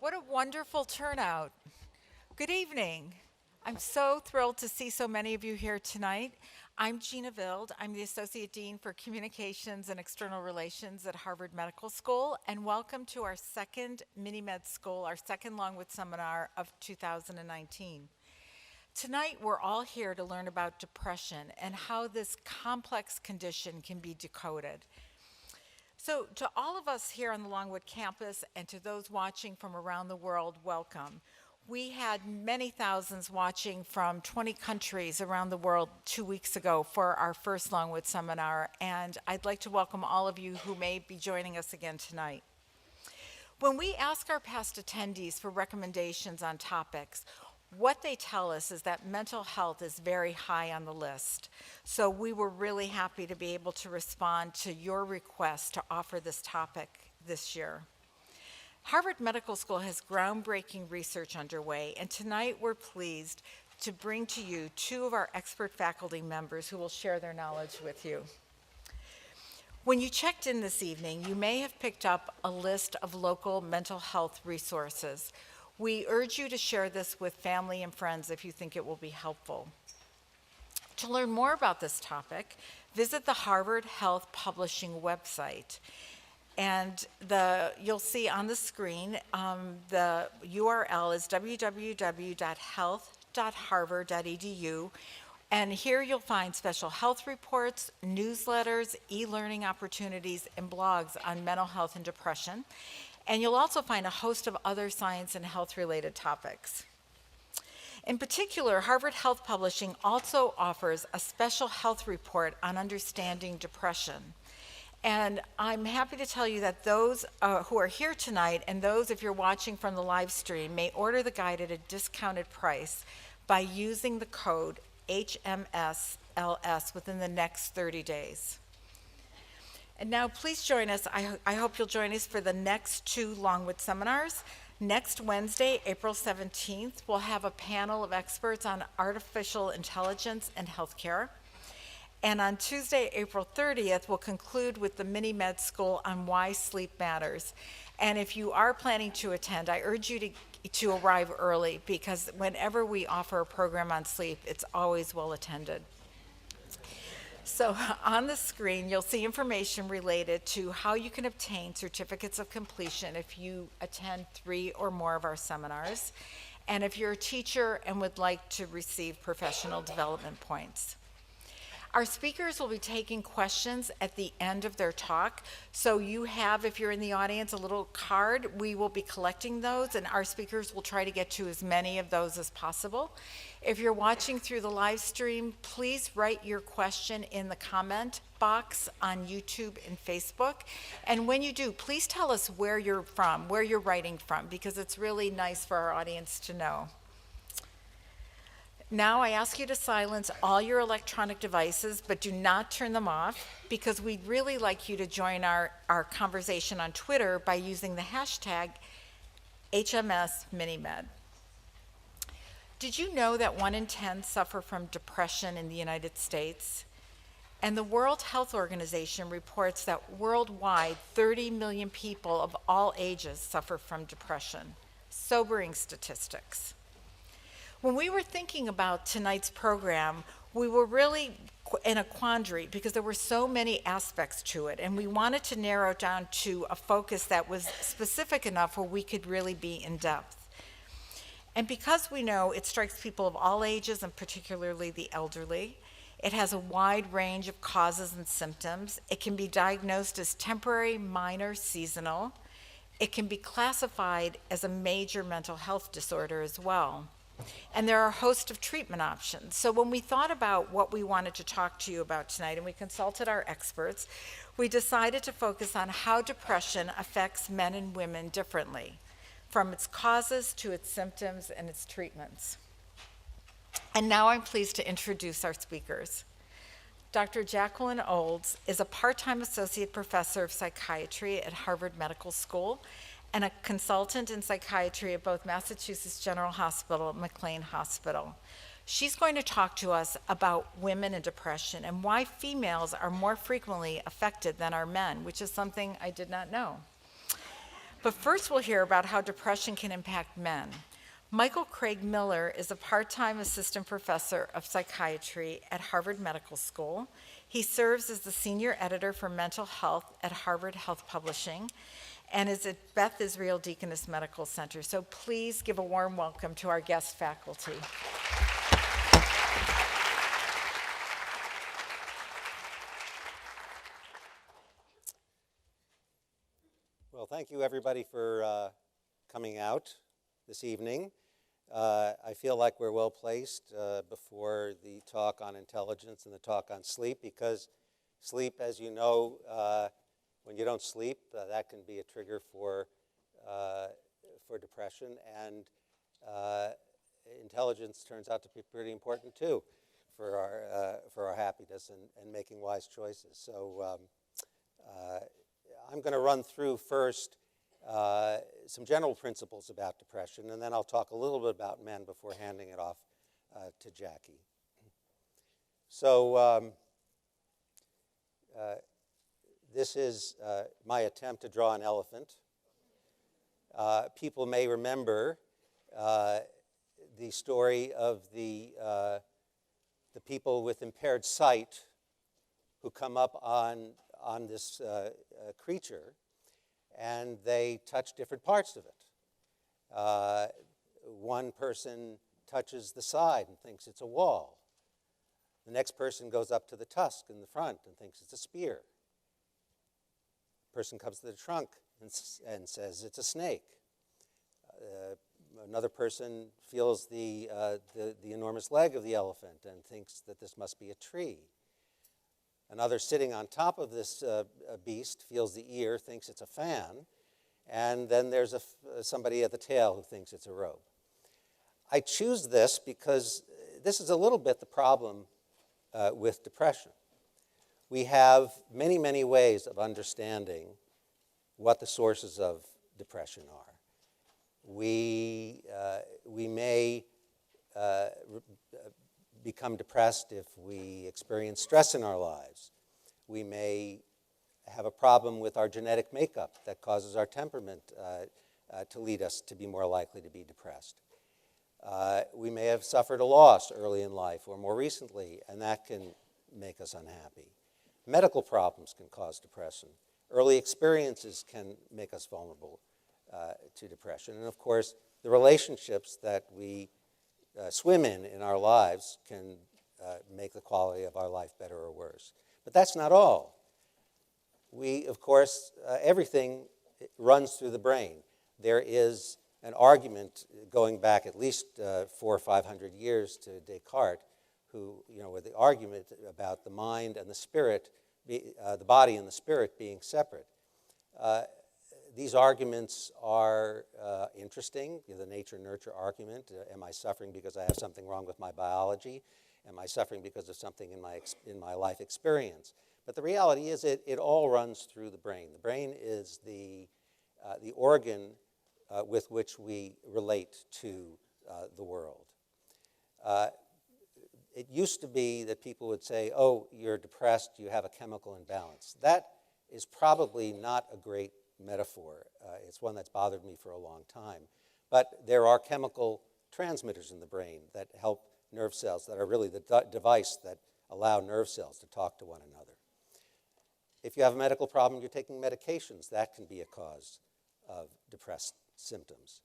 What a wonderful turnout. Good evening. I'm so thrilled to see so many of you here tonight. I'm Gina Vild. I'm the Associate Dean for Communications and External Relations at Harvard Medical School, and welcome to our second mini-med school, our second long-with seminar of 2019. Tonight, we're all here to learn about depression and how this complex condition can be decoded. So to all of us here on the Longwood campus and to those watching from around the world, welcome. We had many thousands watching from 20 countries around the world 2 weeks ago for our first Longwood seminar, and I'd like to welcome all of you who may be joining us again tonight. When we ask our past attendees for recommendations on topics, what they tell us is that mental health is very high on the list. So we were really happy to be able to respond to your request to offer this topic this year. Harvard Medical School has groundbreaking research underway, and tonight we're pleased to bring to you two of our expert faculty members who will share their knowledge with you. When you checked in this evening, you may have picked up a list of local mental health resources. We urge you to share this with family and friends if you think it will be helpful. To learn more about this topic, visit the Harvard Health Publishing website. And you'll see on the screen, the URL is www.health.harvard.edu. And here you'll find special health reports, newsletters, e-learning opportunities, and blogs on mental health and depression. And you'll also find a host of other science and health-related topics. In particular, Harvard Health Publishing also offers a special health report on understanding depression. And I'm happy to tell you that those who are here tonight and those, if you're watching from the live stream, may order the guide at a discounted price by using the code HMSLS within the next 30 days. And now please join us. I hope you'll join us for the next two Longwood seminars. Next Wednesday, April 17th, we'll have a panel of experts on artificial intelligence and healthcare. And on Tuesday, April 30th, we'll conclude with the mini-med school on why sleep matters. And if you are planning to attend, I urge you to arrive early, because whenever we offer a program on sleep, it's always well attended. So on the screen, you'll see information related to how you can obtain certificates of completion if you attend 3 or more of our seminars, and if you're a teacher and would like to receive professional development points. Our speakers will be taking questions at the end of their talk. So you have, if you're in the audience, a little card. We will be collecting those, and our speakers will try to get to as many of those as possible. If you're watching through the live stream, please write your question in the comment box on YouTube and Facebook. And when you do, please tell us where you're from, where you're writing from, because it's really nice for our audience to know. Now I ask you to silence all your electronic devices, but do not turn them off, because we'd really like you to join our conversation on Twitter by using the hashtag HMSMinimed. Did you know that 1 in 10 suffer from depression in the United States? And the World Health Organization reports that worldwide 30 million people of all ages suffer from depression. Sobering statistics. When we were thinking about tonight's program, we were really in a quandary because there were so many aspects to it, and we wanted to narrow it down to a focus that was specific enough where we could really be in depth. And because we know it strikes people of all ages, and particularly the elderly, it has a wide range of causes and symptoms. It can be diagnosed as temporary, minor, seasonal. It can be classified as a major mental health disorder as well. And there are a host of treatment options. So when we thought about what we wanted to talk to you about tonight, and we consulted our experts, we decided to focus on how depression affects men and women differently, from its causes to its symptoms and its treatments. And now I'm pleased to introduce our speakers. Dr. Jacqueline Olds is a part-time associate professor of psychiatry at Harvard Medical School and a consultant in psychiatry at both Massachusetts General Hospital and McLean Hospital. She's going to talk to us about women and depression and why females are more frequently affected than our men, which is something I did not know. But first, we'll hear about how depression can impact men. Michael Craig Miller is a part-time assistant professor of psychiatry at Harvard Medical School. He serves as the senior editor for mental health at Harvard Health Publishing and is at Beth Israel Deaconess Medical Center. So please give a warm welcome to our guest faculty. Well, thank you everybody for coming out this evening. I feel like we're well placed before the talk on intelligence and the talk on sleep, because sleep, as you know, when you don't sleep, that can be a trigger for depression, and intelligence turns out to be pretty important too for our happiness and making wise choices. So I'm going to run through first some general principles about depression, and then I'll talk a little bit about men before handing it off to Jackie. So this is my attempt to draw an elephant. People may remember the story of the people with impaired sight who come up on this creature, and they touch different parts of it. One person touches the side and thinks it's a wall. The next person goes up to the tusk in the front and thinks it's a spear. Person comes to the trunk and says it's a snake. Another person feels the enormous leg of the elephant and thinks that this must be a tree. Another sitting on top of this beast feels the ear, thinks it's a fan, and then there's somebody at the tail who thinks it's a rope. I choose this because this is a little bit the problem with depression. We have many, many ways of understanding what the sources of depression are. We may become depressed if we experience stress in our lives. We may have a problem with our genetic makeup that causes our temperament to lead us to be more likely to be depressed. We may have suffered a loss early in life or more recently, and that can make us unhappy. Medical problems can cause depression. Early experiences can make us vulnerable to depression. And of course, the relationships that we swim in our lives can make the quality of our life better or worse. But that's not all. Of course, everything runs through the brain. There is an argument going back at least 400 or 500 years to Descartes, with the argument about the mind and the spirit, the body and the spirit being separate. These arguments are interesting. The nature-nurture argument. Am I suffering because I have something wrong with my biology? Am I suffering because of something in my life experience? But the reality is it all runs through the brain. The brain is the organ with which we relate to the world. It used to be that people would say, oh, you're depressed, you have a chemical imbalance. That is probably not a great metaphor. It's one that's bothered me for a long time. But there are chemical transmitters in the brain that help nerve cells, that are really the device that allow nerve cells to talk to one another. If you have a medical problem, you're taking medications. That can be a cause of depressed symptoms.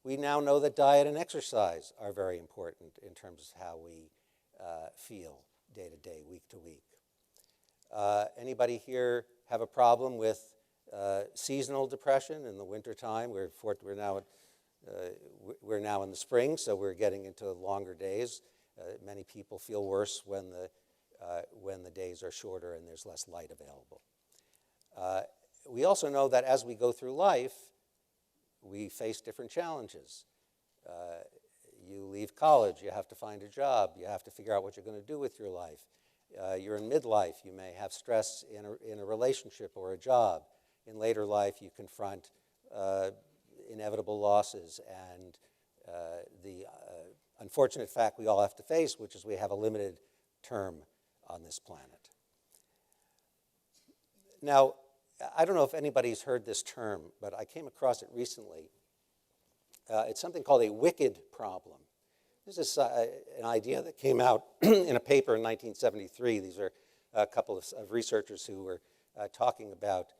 We now know that diet and exercise are very important in terms of how we feel day to day, week to week. Anybody here have a problem with seasonal depression in the wintertime? We're now in the spring, so we're getting into longer days. Many people feel worse when the days are shorter and there's less light available. We also know that as we go through life, we face different challenges. You leave college, you have to find a job, you have to figure out what you're going to do with your life. You're in midlife, you may have stress in a relationship or a job. In later life, you confront inevitable losses and the unfortunate fact we all have to face, which is we have a limited term on this planet. Now, I don't know if anybody's heard this term, but I came across it recently. It's something called a wicked problem. This is an idea that came out in a paper in 1973. These are a couple of researchers who were talking about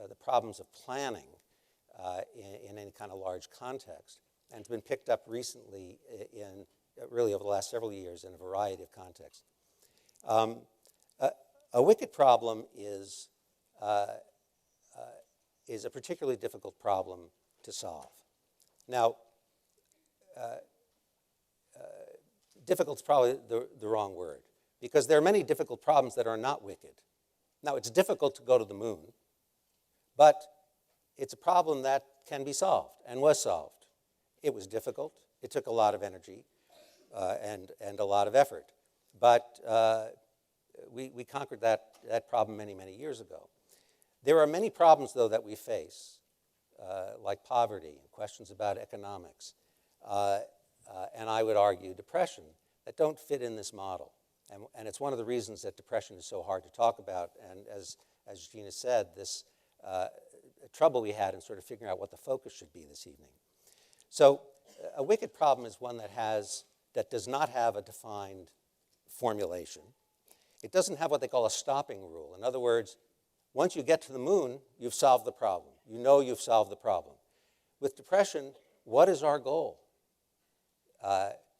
the problems of planning in any kind of large context. And it's been picked up recently in really over the last several years in a variety of contexts. A wicked problem is a particularly difficult problem to solve. Now, difficult is probably the wrong word, because there are many difficult problems that are not wicked. Now, it's difficult to go to the moon, but it's a problem that can be solved and was solved. It was difficult. It took a lot of energy and a lot of effort. But we conquered that problem many, many years ago. There are many problems, though, that we face, like poverty and questions about economics, and I would argue depression, that don't fit in this model. And it's one of the reasons that depression is so hard to talk about. And as Gina said, this trouble we had in sort of figuring out what the focus should be this evening. So a wicked problem is one that does not have a defined formulation. It doesn't have what they call a stopping rule. In other words, once you get to the moon, you've solved the problem. You know you've solved the problem. With depression, what is our goal?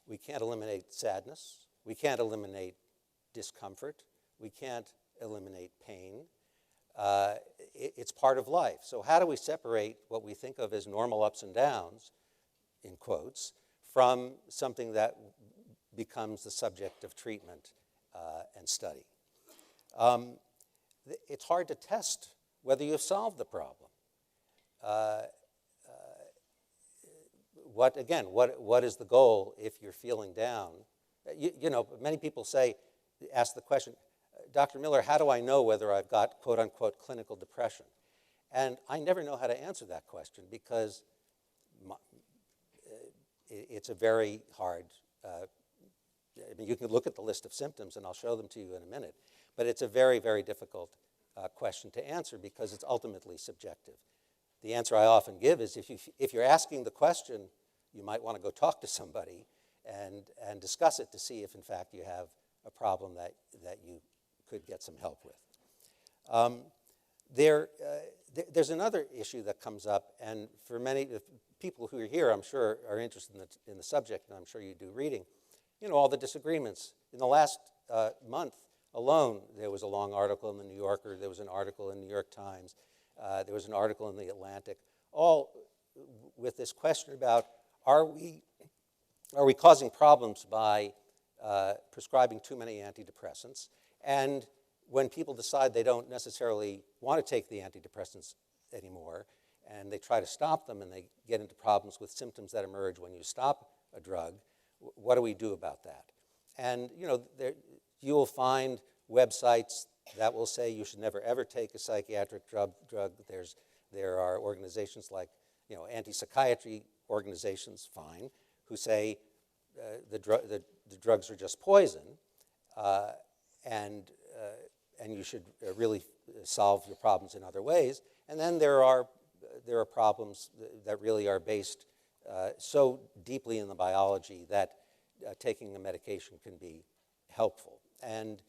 We can't eliminate sadness. We can't eliminate discomfort. We can't eliminate pain. It's part of life. So how do we separate what we think of as normal ups and downs, in quotes, from something that becomes the subject of treatment and study? It's hard to test whether you've solved the problem. What is the goal if you're feeling down? You know, many people ask the question, Dr. Miller, how do I know whether I've got, quote unquote, clinical depression? And I never know how to answer that question because it's a very hard, I mean, you can look at the list of symptoms and I'll show them to you in a minute, but it's a very, very difficult question to answer because it's ultimately subjective. The answer I often give is if you're asking the question, you might want to go talk to somebody and discuss it to see if, in fact, you have a problem that you could get some help with. There's another issue that comes up, and for many people who are here, I'm sure, are interested in the subject, and I'm sure you do reading, you know, all the disagreements. In the last month alone, there was a long article in the New Yorker, there was an article in the New York Times, there was an article in the Atlantic, all with this question about are we causing problems by prescribing too many antidepressants? And when people decide they don't necessarily want to take the antidepressants anymore, and they try to stop them and they get into problems with symptoms that emerge when you stop a drug, what do we do about that? And you know, you will find websites that will say you should never ever take a psychiatric drug. There are organizations like, you know, anti-psychiatry organizations, fine, who say the drugs are just poison, and you should really solve your problems in other ways. And then there are problems that really are based so deeply in the biology that taking a medication can be helpful. And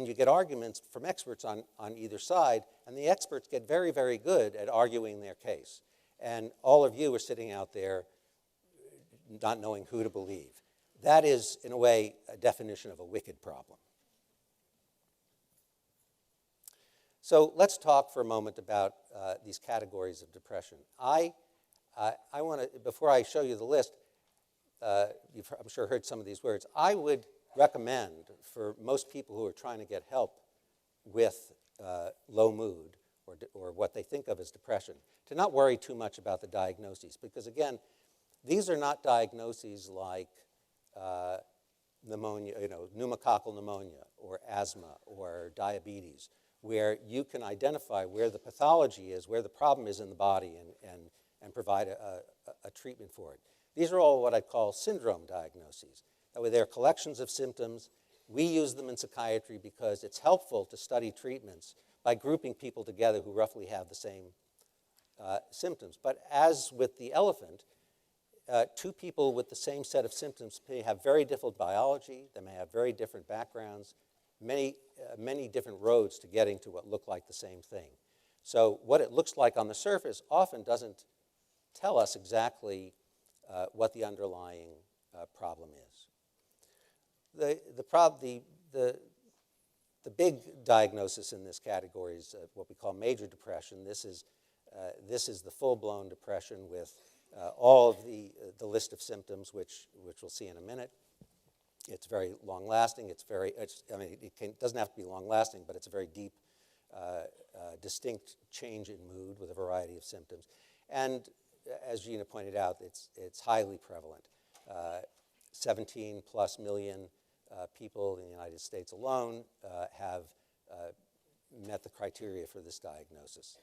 you get arguments from experts on either side, and the experts get very, very good at arguing their case. And all of you are sitting out there not knowing who to believe. That is, in a way, a definition of a wicked problem. So let's talk for a moment about these categories of depression. I want to, before I show you the list, you've, I'm sure, heard some of these words. I would recommend for most people who are trying to get help with low mood or what they think of as depression to not worry too much about the diagnoses, because again, these are not diagnoses like pneumonia, you know, pneumococcal pneumonia or asthma or diabetes, where you can identify where the pathology is, where the problem is in the body, and provide a treatment for it. These are all what I call syndrome diagnoses. That way, they're collections of symptoms. We use them in psychiatry because it's helpful to study treatments, by grouping people together who roughly have the same symptoms. But as with the elephant, two people with the same set of symptoms may have very different biology, they may have very different backgrounds, many different roads to getting to what look like the same thing. So what it looks like on the surface often doesn't tell us exactly what the underlying problem is. The big diagnosis in this category is what we call major depression. This is the full-blown depression with all of the list of symptoms, which we'll see in a minute. It's very long-lasting. It doesn't have to be long-lasting, but it's a very deep, distinct change in mood with a variety of symptoms. And as Gina pointed out, it's highly prevalent. 17 plus million people in the United States alone have met the criteria for this diagnosis.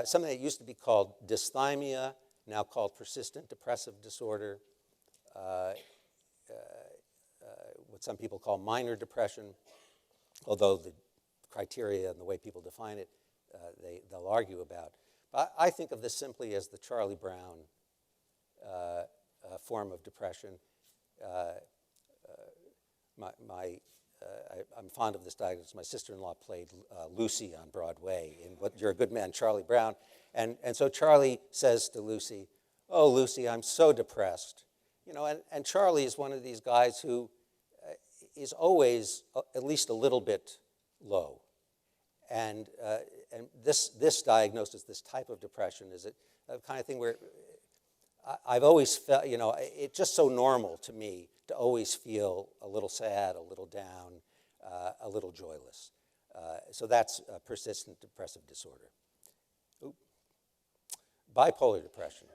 Something that used to be called dysthymia, now called persistent depressive disorder, what some people call minor depression, although the criteria and the way people define it, they'll argue about. But I think of this simply as the Charlie Brown form of depression. I'm fond of this diagnosis. My sister-in-law played Lucy on Broadway in What You're a Good Man, Charlie Brown. And so Charlie says to Lucy, "Oh, Lucy, I'm so depressed." You know, and Charlie is one of these guys who is always at least a little bit low. And this diagnosis, this type of depression, is a kind of thing where I've always felt, you know, it's just so normal to me to always feel a little sad, a little down, a little joyless. So that's persistent depressive disorder. Bipolar depression.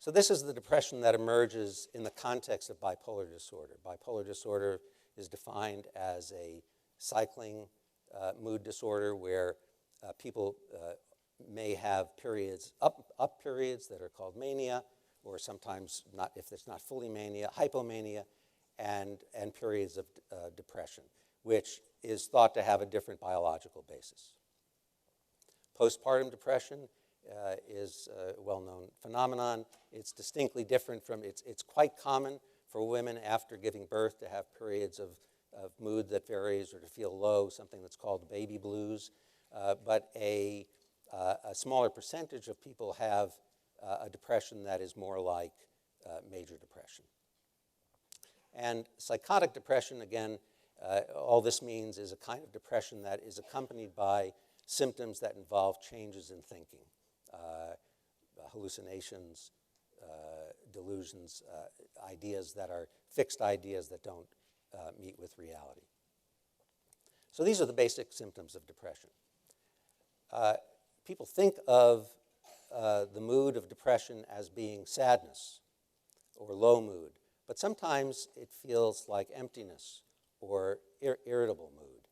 So this is the depression that emerges in the context of bipolar disorder. Bipolar disorder is defined as a cycling mood disorder where people may have periods, up periods that are called mania, or sometimes, not if it's not fully mania, hypomania, and periods of depression, which is thought to have a different biological basis. Postpartum depression is a well-known phenomenon. It's distinctly different from, it's quite common for women after giving birth to have periods of mood that varies or to feel low, something that's called baby blues. But a smaller percentage of people have a depression that is more like major depression. And psychotic depression, again, all this means is a kind of depression that is accompanied by symptoms that involve changes in thinking, hallucinations, delusions, ideas that are fixed ideas that don't meet with reality. So these are the basic symptoms of depression. People think of the mood of depression as being sadness or low mood, but sometimes it feels like emptiness or irritable mood.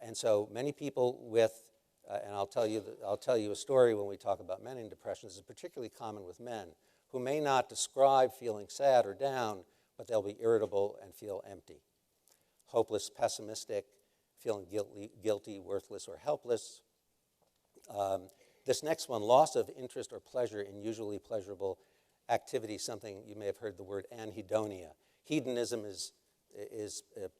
And so many people with, and I'll tell you a story when we talk about men in depression. This is particularly common with men who may not describe feeling sad or down, but they'll be irritable and feel empty. Hopeless, pessimistic, feeling guilty, worthless, or helpless. This next one, loss of interest or pleasure in usually pleasurable activity, something you may have heard the word anhedonia. Hedonism is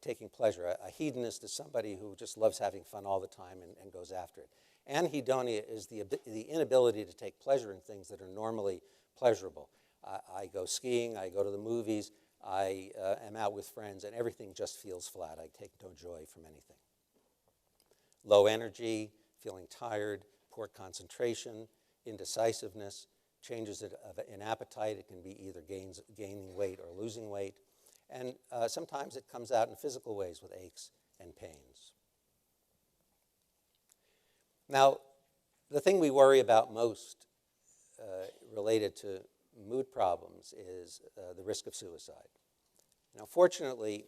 taking pleasure. A hedonist is somebody who just loves having fun all the time and goes after it. Anhedonia is the inability to take pleasure in things that are normally pleasurable. I go skiing, I go to the movies, I am out with friends, and everything just feels flat. I take no joy from anything. Low energy, feeling tired, poor concentration, indecisiveness, changes in appetite. It can be either gaining weight or losing weight. And sometimes it comes out in physical ways with aches and pains. Now, the thing we worry about most related to mood problems is the risk of suicide. Now, unfortunately,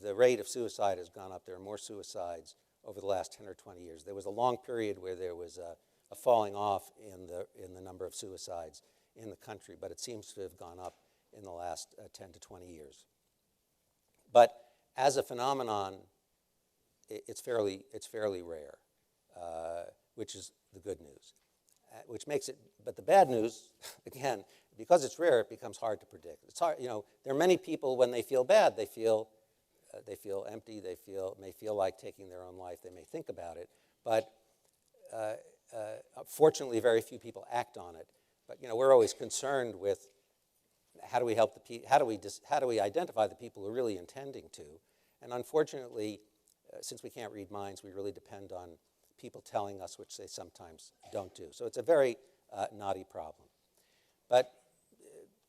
the rate of suicide has gone up. There are more suicides over the last 10 or 20 years. There was a long period where there was a falling off in the number of suicides in the country, but it seems to have gone up in the last 10 to 20 years. But as a phenomenon, it's fairly rare, which is the good news. Which makes it, but the bad news, again, because it's rare, it becomes hard to predict. It's hard, there are many people when they feel bad, they feel empty, may feel like taking their own life, they may think about it, but fortunately, very few people act on it. But we're always concerned with how do we help the people, how do we identify the people who are really intending to, and unfortunately, since we can't read minds, we really depend on people telling us, which they sometimes don't do. So it's a very knotty problem. But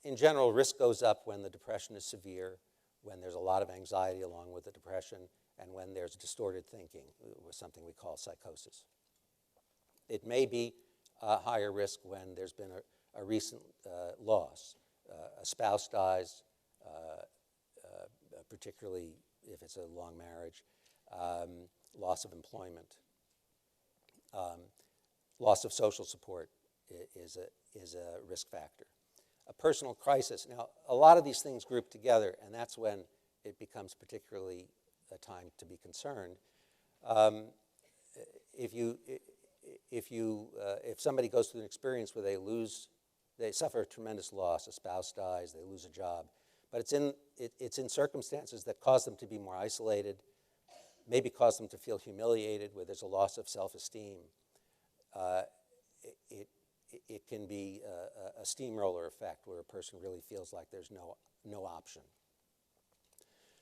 in general, risk goes up when the depression is severe, when there's a lot of anxiety along with the depression, and when there's distorted thinking, with something we call psychosis. It may be a higher risk when there's been a recent loss. A spouse dies, particularly if it's a long marriage, loss of employment. Loss of social support is a risk factor. A personal crisis. Now, a lot of these things group together, and that's when it becomes particularly a time to be concerned. If somebody goes through an experience where they suffer a tremendous loss, a spouse dies, they lose a job, but it's in circumstances that cause them to be more isolated, maybe cause them to feel humiliated, where there's a loss of self-esteem. It can be a steamroller effect where a person really feels like there's no option.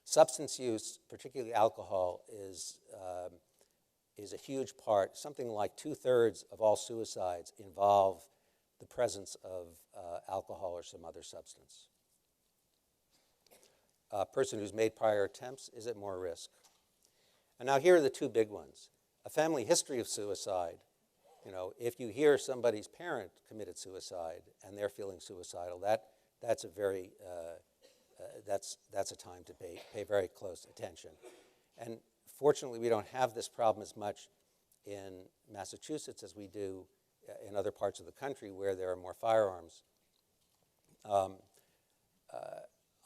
Substance use, particularly alcohol, is a huge part. Something like 2/3 of all suicides involve the presence of alcohol or some other substance. A person who's made prior attempts is at more risk. And now here are the two big ones. A family history of suicide. If you hear somebody's parent committed suicide and they're feeling suicidal, that's a very that's a time to pay very close attention. And fortunately, we don't have this problem as much in Massachusetts as we do in other parts of the country where there are more firearms.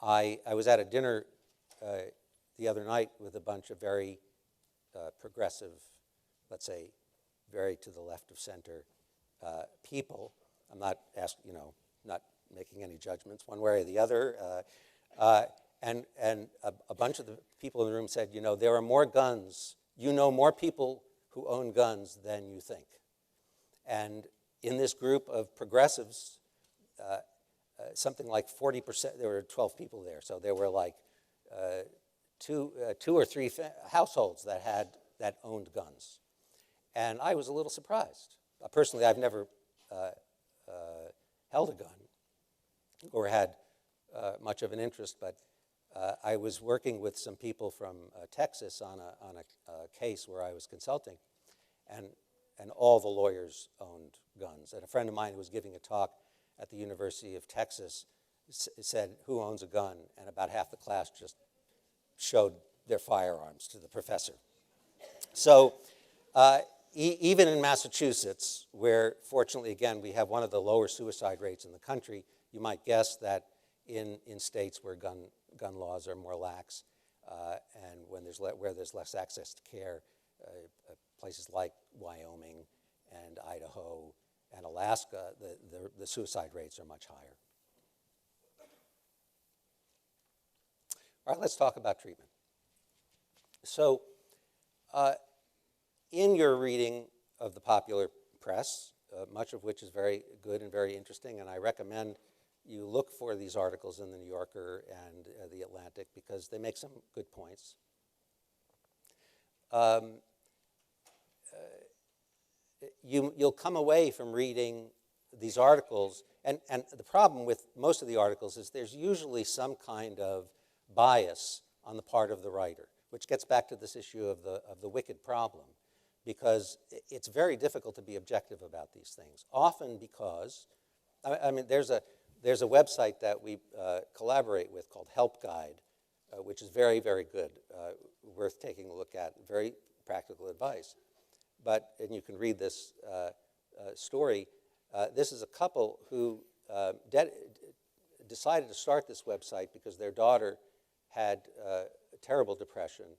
I was at a dinner the other night with a bunch of very progressive, let's say, very to the left of center people. I'm not not making any judgments one way or the other. And a bunch of the people in the room said, there are more guns. More people who own guns than you think. And in this group of progressives, something like 40%, there were 12 people there, so there were like two or three households that owned guns. And I was a little surprised. Personally, I've never held a gun or had much of an interest, but I was working with some people from Texas on a case where I was consulting, and all the lawyers owned guns. And a friend of mine who was giving a talk at the University of Texas said, "Who owns a gun?" And about half the class just showed their firearms to the professor. So even in Massachusetts, where fortunately, again, we have one of the lower suicide rates in the country, you might guess that in states where gun laws are more lax and where there's less access to care, places like Wyoming and Idaho and Alaska, the suicide rates are much higher. All right, let's talk about treatment. So in your reading of the popular press, much of which is very good and very interesting, and I recommend you look for these articles in the New Yorker and the Atlantic because they make some good points. You'll come away from reading these articles, and the problem with most of the articles is there's usually some kind of bias on the part of the writer, which gets back to this issue of the wicked problem, because it's very difficult to be objective about these things. Often because, I mean, there's a website that we collaborate with called Help Guide, which is very, very good, worth taking a look at, very practical advice. And you can read this story. This is a couple who decided to start this website because their daughter had terrible depression,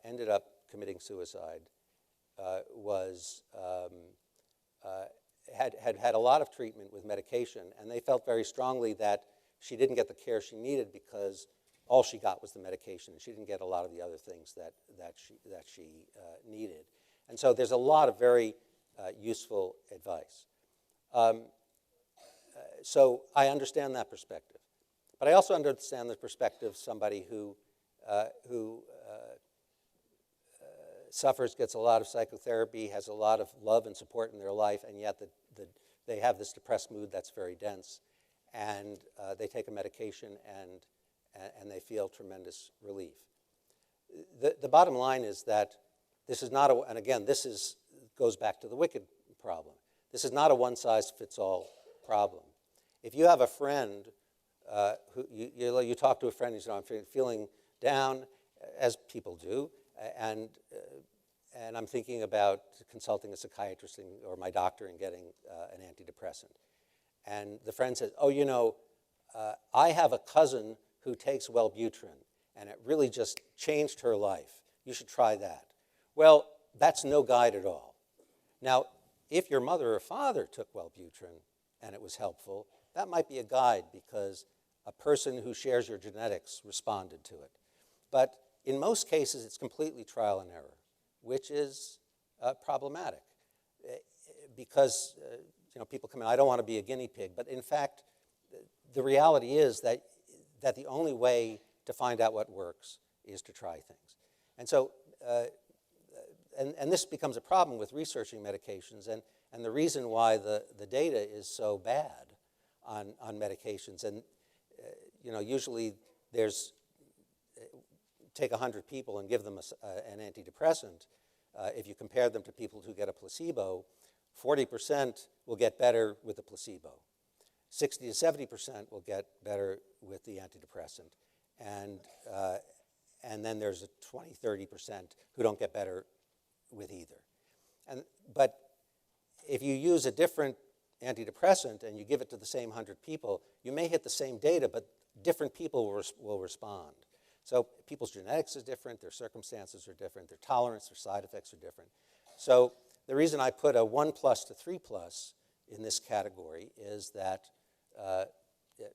ended up committing suicide had a lot of treatment with medication, and they felt very strongly that she didn't get the care she needed because all she got was the medication, and she didn't get a lot of the other things that she needed. And so there's a lot of very useful advice. So I understand that perspective. But I also understand the perspective of somebody who suffers, gets a lot of psychotherapy, has a lot of love and support in their life, and yet they have this depressed mood that's very dense, and they take a medication and they feel tremendous relief. The bottom line is that this is not and again, goes back to the wicked problem. This is not a one-size-fits-all problem. If you have a friend who you talk to a friend, you say, I'm feeling down, as people do, and I'm thinking about consulting a psychiatrist or my doctor and getting an antidepressant. And the friend says, oh, I have a cousin who takes Wellbutrin, and it really just changed her life. You should try that. Well, that's no guide at all. Now, if your mother or father took Wellbutrin and it was helpful, that might be a guide because a person who shares your genetics responded to it. But in most cases, it's completely trial and error, which is problematic because people come in, I don't want to be a guinea pig, but in fact, the reality is that the only way to find out what works is to try things. And so, and this becomes a problem with researching medications, and the reason why the data is so bad on medications, and usually take 100 people and give them an antidepressant. If you compare them to people who get a placebo, 40% will get better with the placebo. 60 to 70% will get better with the antidepressant. And then there's a 20, 30% who don't get better with either. But if you use a different antidepressant and you give it to the same 100 people, you may hit the same data, but different people will respond. So people's genetics is different, their circumstances are different, their tolerance, their side effects are different. So the reason I put a 1+ to 3+ in this category is that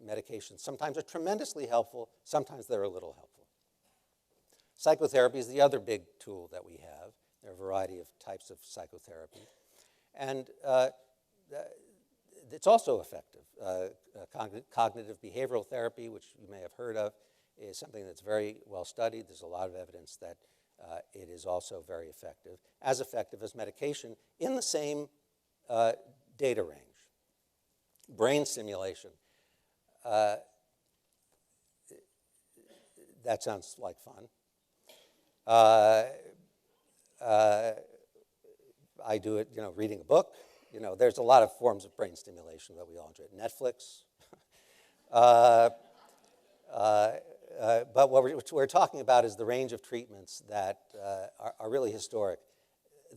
medications sometimes are tremendously helpful, sometimes they're a little helpful. Psychotherapy is the other big tool that we have. There are a variety of types of psychotherapy. And it's also effective. Cognitive behavioral therapy, which you may have heard of, is something that's very well studied. There's a lot of evidence that it is also very effective as medication in the same data range. Brain stimulation. That sounds like fun. I do it, reading a book. There's a lot of forms of brain stimulation that we all enjoy. Netflix. But what we're talking about is the range of treatments that are really historic.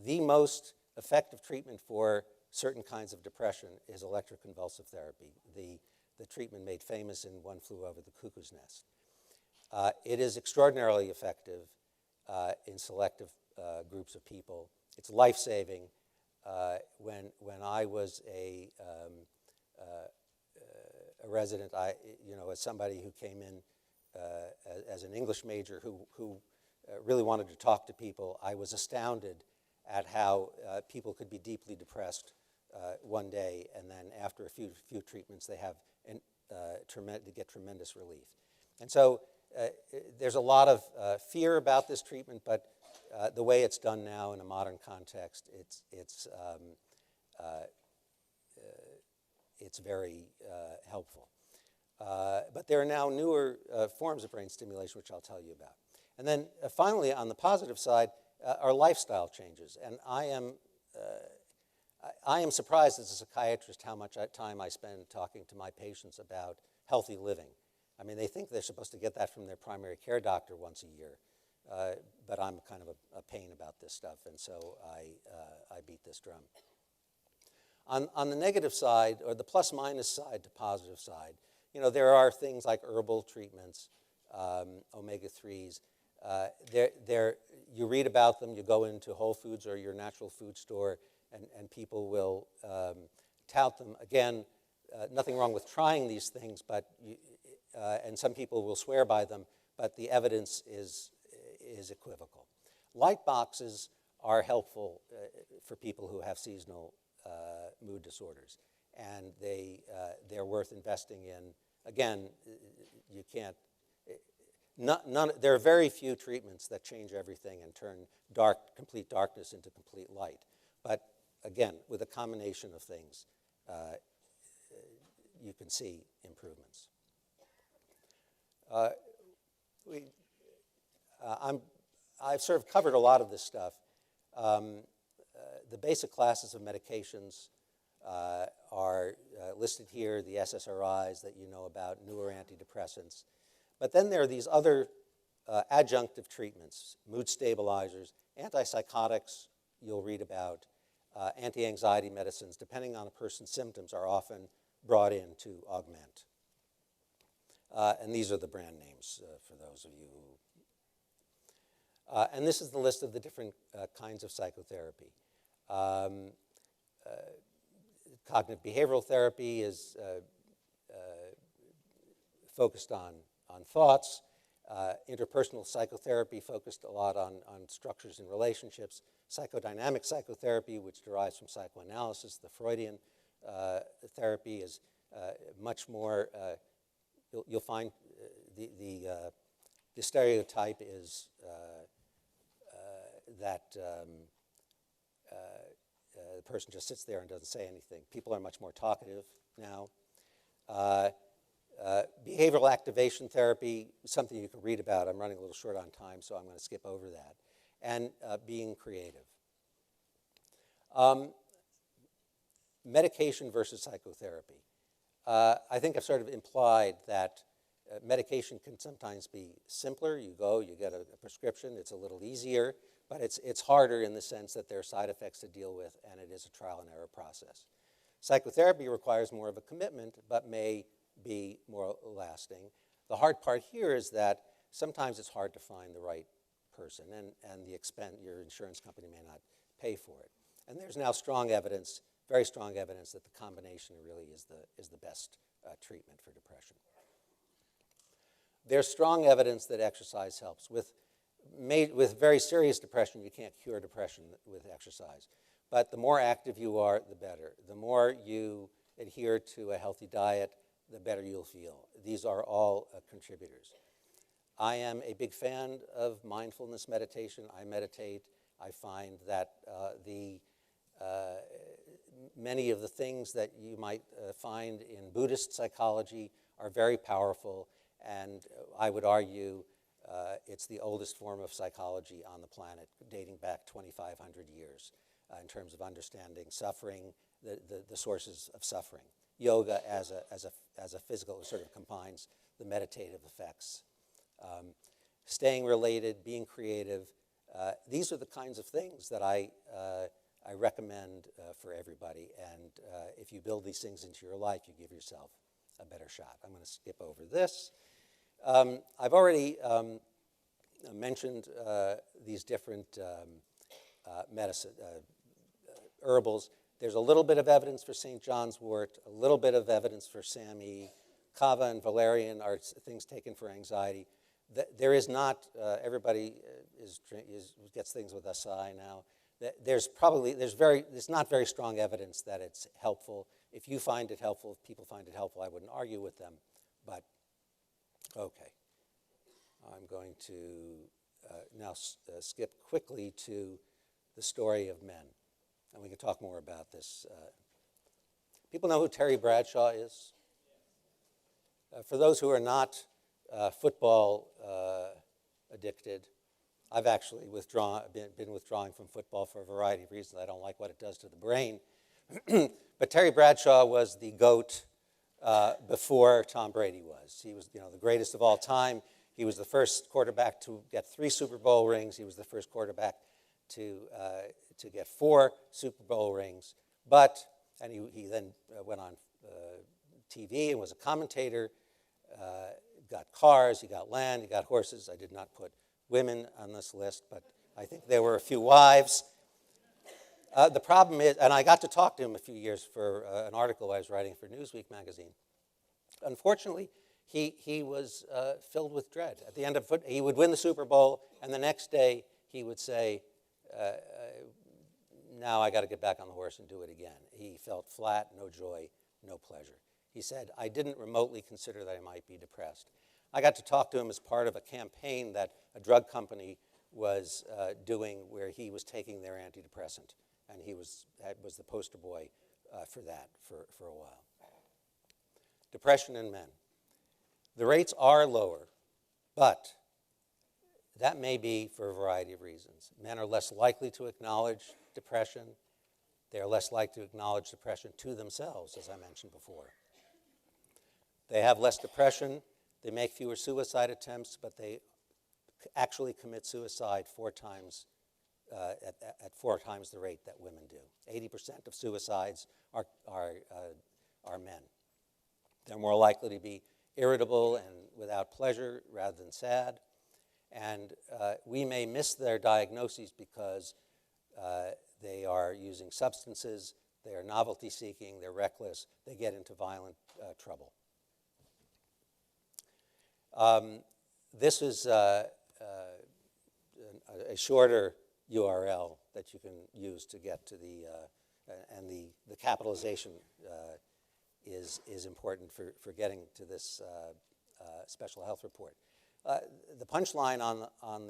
The most effective treatment for certain kinds of depression is electroconvulsive therapy, the treatment made famous in One Flew Over the Cuckoo's Nest. It is extraordinarily effective in selective groups of people. It's life-saving. When I was a resident, as somebody who came in as an English major who really wanted to talk to people, I was astounded at how people could be deeply depressed one day, and then after a few treatments, they get tremendous relief. And so there's a lot of fear about this treatment, but the way it's done now in a modern context, it's very helpful. But there are now newer forms of brain stimulation, which I'll tell you about. And then finally, on the positive side, are lifestyle changes. And I am surprised as a psychiatrist how much time I spend talking to my patients about healthy living. I mean, they think they're supposed to get that from their primary care doctor once a year. But I'm kind of a pain about this stuff, and so I beat this drum. On the negative side, or the plus-minus side to positive side, there are things like herbal treatments, omega-3s. you read about them, you go into Whole Foods or your natural food store, and people will tout them. Again, nothing wrong with trying these things, but and some people will swear by them, but the evidence is equivocal. Light boxes are helpful for people who have seasonal mood disorders, and they're worth investing in. Again, you can't. There are very few treatments that change everything and turn complete darkness into complete light. But again, with a combination of things, you can see improvements. I've sort of covered a lot of this stuff. The basic classes of medications are listed here, the SSRIs that you know about, newer antidepressants. But then there are these other adjunctive treatments, mood stabilizers, antipsychotics you'll read about, anti-anxiety medicines, depending on a person's symptoms, are often brought in to augment. And these are the brand names for those of you who... and this is the list of the different kinds of psychotherapy. Cognitive behavioral therapy is focused on thoughts. Interpersonal psychotherapy focused a lot on structures and relationships. Psychodynamic psychotherapy, which derives from psychoanalysis, the Freudian therapy, is much more, you'll find the stereotype is that the person just sits there and doesn't say anything. People are much more talkative now. Behavioral activation therapy is something you can read about. I'm running a little short on time, so I'm going to skip over that. And being creative. Medication versus psychotherapy. I think I've sort of implied that medication can sometimes be simpler. You go, you get a prescription, it's a little easier, but it's harder in the sense that there are side effects to deal with, and it is a trial and error process. Psychotherapy requires more of a commitment, but may be more lasting. The hard part here is that sometimes it's hard to find the right person, and your insurance company may not pay for it. And there's now strong evidence, very strong evidence, that the combination really is the best treatment for depression. There's strong evidence that exercise helps. With very serious depression, you can't cure depression with exercise. But the more active you are, the better. The more you adhere to a healthy diet, the better you'll feel. These are all contributors. I am a big fan of mindfulness meditation. I meditate. I find that many of the things that you might find in Buddhist psychology are very powerful, and I would argue it's the oldest form of psychology on the planet, dating back 2,500 years in terms of understanding suffering, the sources of suffering. Yoga as a physical, sort of combines the meditative effects. Staying related, being creative, these are the kinds of things that I recommend for everybody. And if you build these things into your life, you give yourself a better shot. I'm going to skip over this. I've already mentioned these different herbals. There's a little bit of evidence for St. John's wort, a little bit of evidence for SAMe. Kava and valerian are things taken for anxiety. There is not, everybody gets things with acai now. There's not very strong evidence that it's helpful. If you find it helpful, if people find it helpful, I wouldn't argue with them, but okay. I'm going to now skip quickly to the story of men, and we can talk more about this. People know who Terry Bradshaw is? For those who are not football addicted, I've actually been withdrawing from football for a variety of reasons. I don't like what it does to the brain. But Terry Bradshaw was the GOAT before Tom Brady was. He was, the greatest of all time. He was the first quarterback to get 3 Super Bowl rings. He was the first quarterback to get 4 Super Bowl rings. And he then went on TV and was a commentator. Got cars, he got land, he got horses. I did not put women on this list, but I think there were a few wives. The problem is, and I got to talk to him a few years for an article I was writing for Newsweek magazine. Unfortunately, he was filled with dread. At the end of he would win the Super Bowl, and the next day he would say, now I got to get back on the horse and do it again. He felt flat, no joy, no pleasure. He said, I didn't remotely consider that I might be depressed. I got to talk to him as part of a campaign that a drug company was doing where he was taking their antidepressant, and he was the poster boy for that for a while. Depression in men. The rates are lower, but that may be for a variety of reasons. Men are less likely to acknowledge depression. They are less likely to acknowledge depression to themselves, as I mentioned before. They have less depression. They make fewer suicide attempts, but they actually commit suicide at 4 times the rate that women do. 80% of suicides are men. They're more likely to be irritable and without pleasure rather than sad. And we may miss their diagnoses because they are using substances, they are novelty seeking, they're reckless, they get into violent trouble. This is a shorter URL that you can use to get to and the capitalization is important for getting to this special health report. The punchline on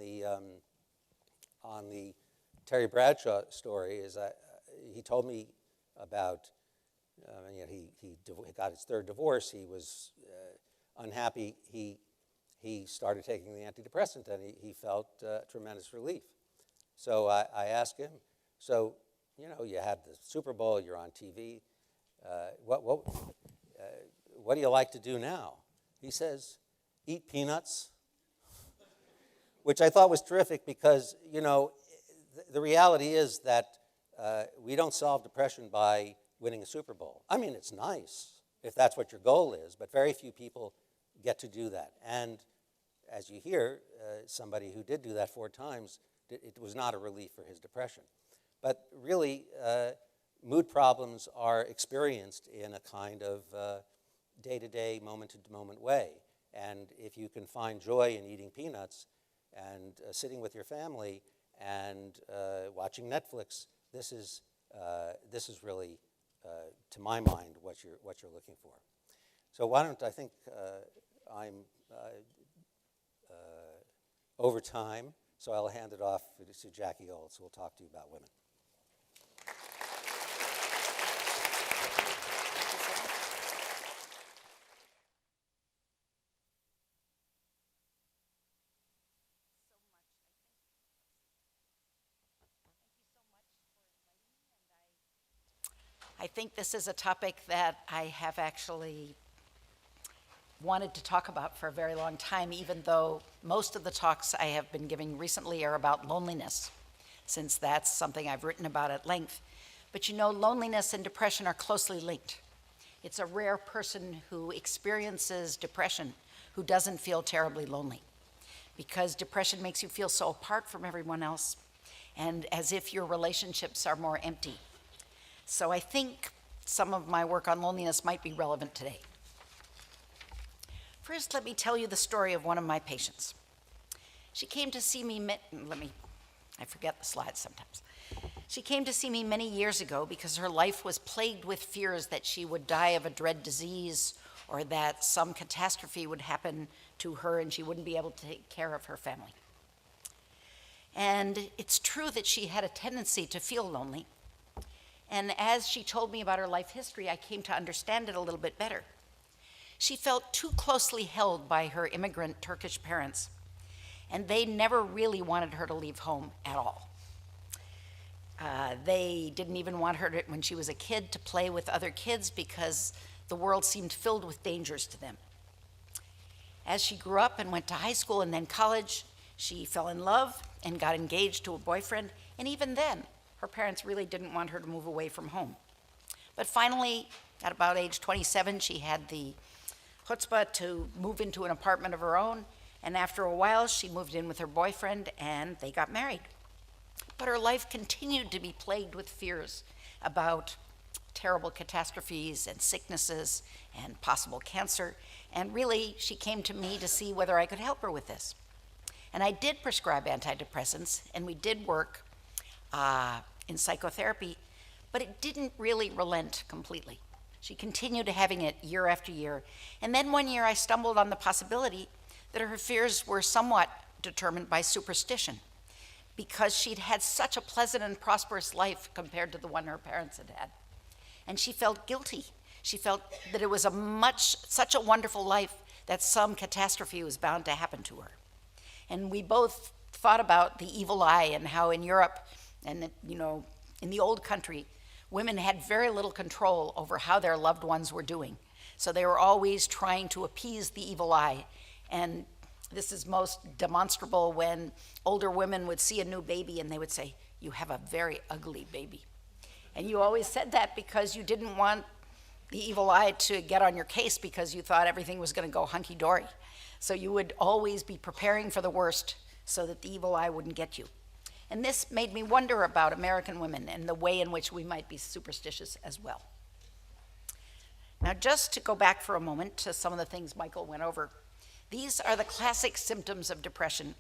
the Terry Bradshaw story is he told me about he got his 3rd divorce. He was unhappy. He started taking the antidepressant, and he felt tremendous relief. So I asked him, so you had the Super Bowl, you're on TV. What do you like to do now? He says, eat peanuts, which I thought was terrific because, the reality is that we don't solve depression by winning a Super Bowl. I mean, it's nice if that's what your goal is, but very few people get to do that. And as you hear, somebody who did do that 4 times, it was not a relief for his depression. But really, mood problems are experienced in a kind of day-to-day, moment-to-moment way. And if you can find joy in eating peanuts and sitting with your family and watching Netflix, this is really, to my mind, what you're looking for. So why don't I think I'm over time, so I'll hand it off to Jackie Olds, who will talk to you about women. I think this is a topic that I have actually wanted to talk about for a very long time, even though most of the talks I have been giving recently are about loneliness, since that's something I've written about at length. But loneliness and depression are closely linked. It's a rare person who experiences depression who doesn't feel terribly lonely, because depression makes you feel so apart from everyone else and as if your relationships are more empty. So I think some of my work on loneliness might be relevant today. First, let me tell you the story of one of my patients. She came to see me, I forget the slides sometimes. She came to see me many years ago because her life was plagued with fears that she would die of a dread disease or that some catastrophe would happen to her and she wouldn't be able to take care of her family. And it's true that she had a tendency to feel lonely. And as she told me about her life history, I came to understand it a little bit better. She felt too closely held by her immigrant Turkish parents, and they never really wanted her to leave home at all. They didn't even want her when she was a kid to play with other kids because the world seemed filled with dangers to them. As she grew up and went to high school and then college, she fell in love and got engaged to a boyfriend, and even then, her parents really didn't want her to move away from home. But finally, at about age 27, she had the chutzpah to move into an apartment of her own, And after a while, she moved in with her boyfriend and they got married. But her life continued to be plagued with fears about terrible catastrophes and sicknesses and possible cancer. And really, she came to me to see whether I could help her with this. And I did prescribe antidepressants, and we did work in psychotherapy, but it didn't really relent completely. She continued having it year after year. And then one year I stumbled on the possibility that her fears were somewhat determined by superstition, because she'd had such a pleasant and prosperous life compared to the one her parents had had. And she felt guilty. She felt that it was such a wonderful life that some catastrophe was bound to happen to her. And we both thought about the evil eye and how in Europe and in the old country, women had very little control over how their loved ones were doing. So they were always trying to appease the evil eye. And this is most demonstrable when older women would see a new baby and they would say, "You have a very ugly baby." And you always said that because you didn't want the evil eye to get on your case because you thought everything was going to go hunky-dory. So you would always be preparing for the worst so that the evil eye wouldn't get you. And this made me wonder about American women and the way in which we might be superstitious as well. Now, just to go back for a moment to some of the things Michael went over, these are the classic symptoms of depression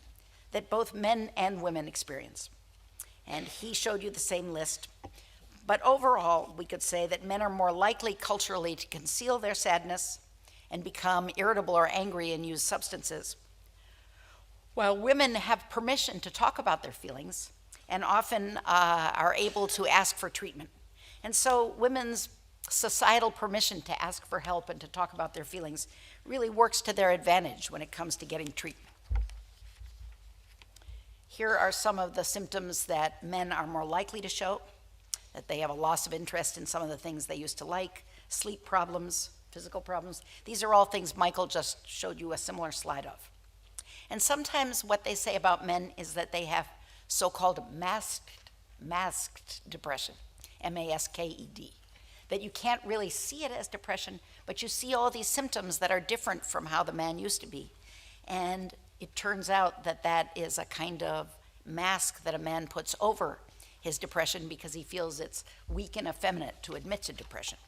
that both men and women experience. And he showed you the same list. But overall, we could say that men are more likely culturally to conceal their sadness and become irritable or angry and use substances, while women have permission to talk about their feelings and often are able to ask for treatment. And so women's societal permission to ask for help and to talk about their feelings really works to their advantage when it comes to getting treatment. Here are some of the symptoms that men are more likely to show: that they have a loss of interest in some of the things they used to like, sleep problems, physical problems. These are all things Michael just showed you a similar slide of. And sometimes what they say about men is that they have so-called masked depression, M-A-S-K-E-D, that you can't really see it as depression, but you see all these symptoms that are different from how the man used to be. And it turns out that that is a kind of mask that a man puts over his depression because he feels it's weak and effeminate to admit to depression.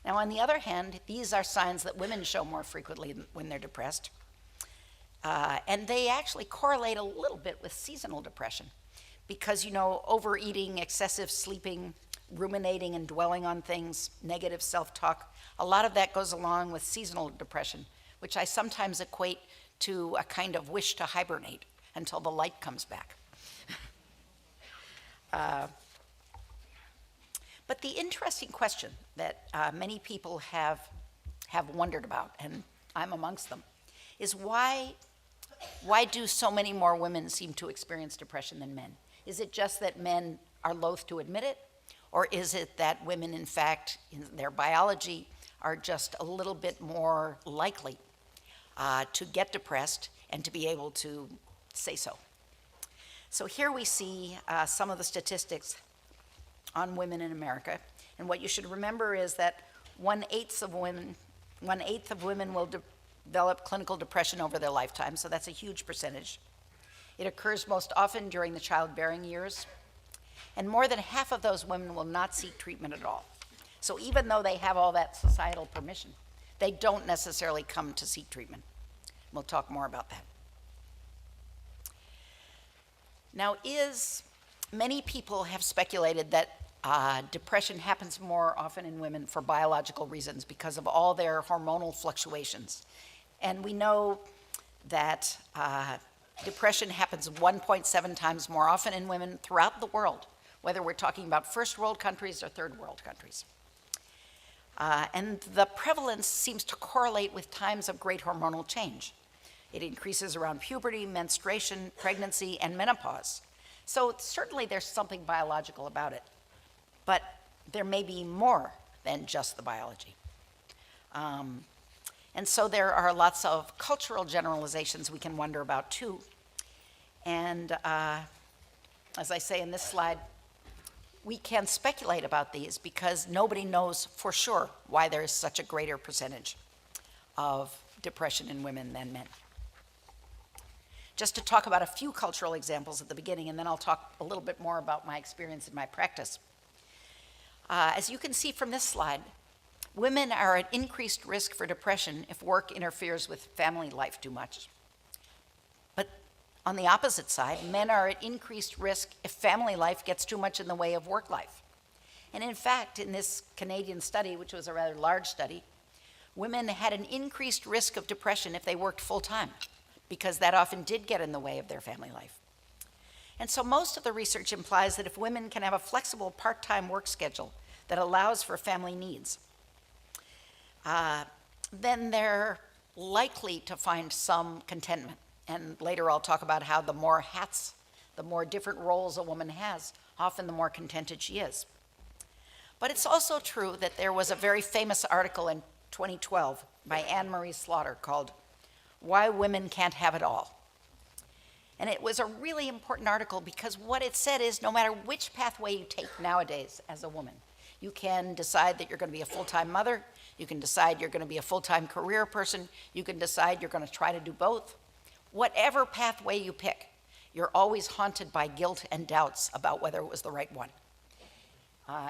Now, on the other hand, these are signs that women show more frequently when they're depressed. And they actually correlate a little bit with seasonal depression because, overeating, excessive sleeping, ruminating and dwelling on things, negative self-talk, a lot of that goes along with seasonal depression, which I sometimes equate to a kind of wish to hibernate until the light comes back. But the interesting question that many people have wondered about, and I'm amongst them, is why do so many more women seem to experience depression than men? Is it just that men are loath to admit it? Or is it that women, in fact, in their biology, are just a little bit more likely to get depressed and to be able to say so? So here we see some of the statistics on women in America. And what you should remember is that 1/8 of women will develop clinical depression over their lifetime, so that's a huge percentage. It occurs most often during the childbearing years, and more than half of those women will not seek treatment at all. So even though they have all that societal permission, they don't necessarily come to seek treatment. We'll talk more about that. Now, many people have speculated that depression happens more often in women for biological reasons because of all their hormonal fluctuations. And we know that depression happens 1.7 times more often in women throughout the world, whether we're talking about first world countries or third world countries. And the prevalence seems to correlate with times of great hormonal change. It increases around puberty, menstruation, pregnancy, and menopause. So certainly there's something biological about it, but there may be more than just the biology. And so there are lots of cultural generalizations we can wonder about too. And as I say in this slide, we can speculate about these because nobody knows for sure why there is such a greater percentage of depression in women than men. Just to talk about a few cultural examples at the beginning, and then I'll talk a little bit more about my experience in my practice. As you can see from this slide, women are at increased risk for depression if work interferes with family life too much. But on the opposite side, men are at increased risk if family life gets too much in the way of work life. And in fact, in this Canadian study, which was a rather large study, women had an increased risk of depression if they worked full-time, because that often did get in the way of their family life. And so most of the research implies that if women can have a flexible part-time work schedule that allows for family needs, then they're likely to find some contentment. And later I'll talk about how the more hats, the more different roles a woman has, often the more contented she is. But it's also true that there was a very famous article in 2012 by Anne Marie Slaughter called "Why Women Can't Have It All." And it was a really important article because what it said is no matter which pathway you take nowadays as a woman, you can decide that you're going to be a full-time mother, you can decide you're going to be a full-time career person, you can decide you're going to try to do both. Whatever pathway you pick, you're always haunted by guilt and doubts about whether it was the right one.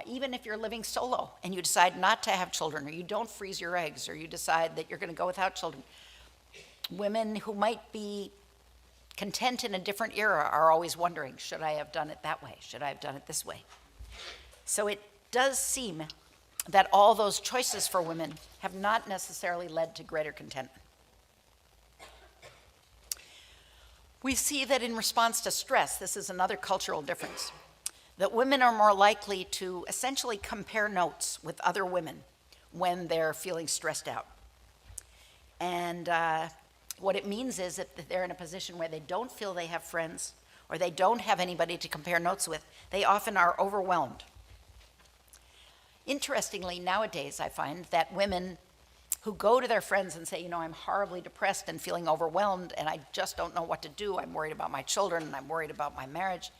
Even if you're living solo and you decide not to have children, or you don't freeze your eggs, or you decide that you're going to go without children, women who might be content in a different era are always wondering, should I have done it that way? Should I have done it this way? So it does seem that all those choices for women have not necessarily led to greater contentment. We see that in response to stress, this is another cultural difference, that women are more likely to essentially compare notes with other women when they're feeling stressed out. And what it means is that they're in a position where they don't feel they have friends or they don't have anybody to compare notes with, they often are overwhelmed. Interestingly, nowadays I find that women who go to their friends and say, you know, I'm horribly depressed and feeling overwhelmed and I just don't know what to do, I'm worried about my children and I'm worried about my marriage,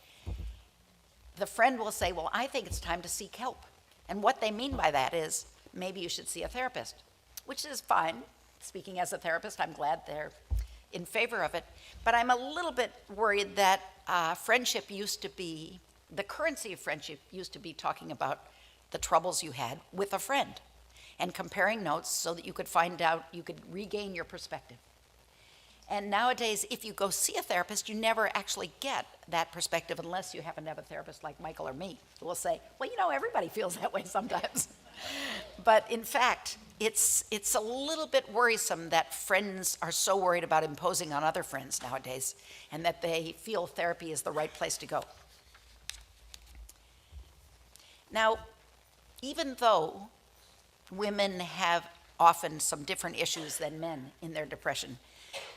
the friend will say, well, I think it's time to seek help. And what they mean by that is, maybe you should see a therapist, which is fine. Speaking as a therapist, I'm glad they're in favor of it. But I'm a little bit worried that friendship used to be, the currency of friendship used to be talking about the troubles you had with a friend and comparing notes so that you could find out, you could regain your perspective. And nowadays, if you go see a therapist, you never actually get that perspective unless you happen to have a therapist like Michael or me who will say, well, you know, everybody feels that way sometimes. But in fact, it's a little bit worrisome that friends are so worried about imposing on other friends nowadays and that they feel therapy is the right place to go. Now, even though women have often some different issues than men in their depression,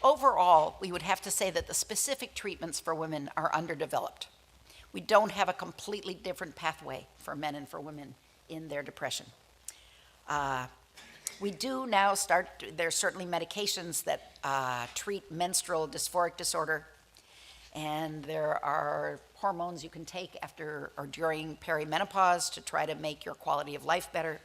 overall, we would have to say that the specific treatments for women are underdeveloped. We don't have a completely different pathway for men and for women in their depression. We do now there's certainly medications that treat menstrual dysphoric disorder, and there are hormones you can take after or during perimenopause to try to make your quality of life better.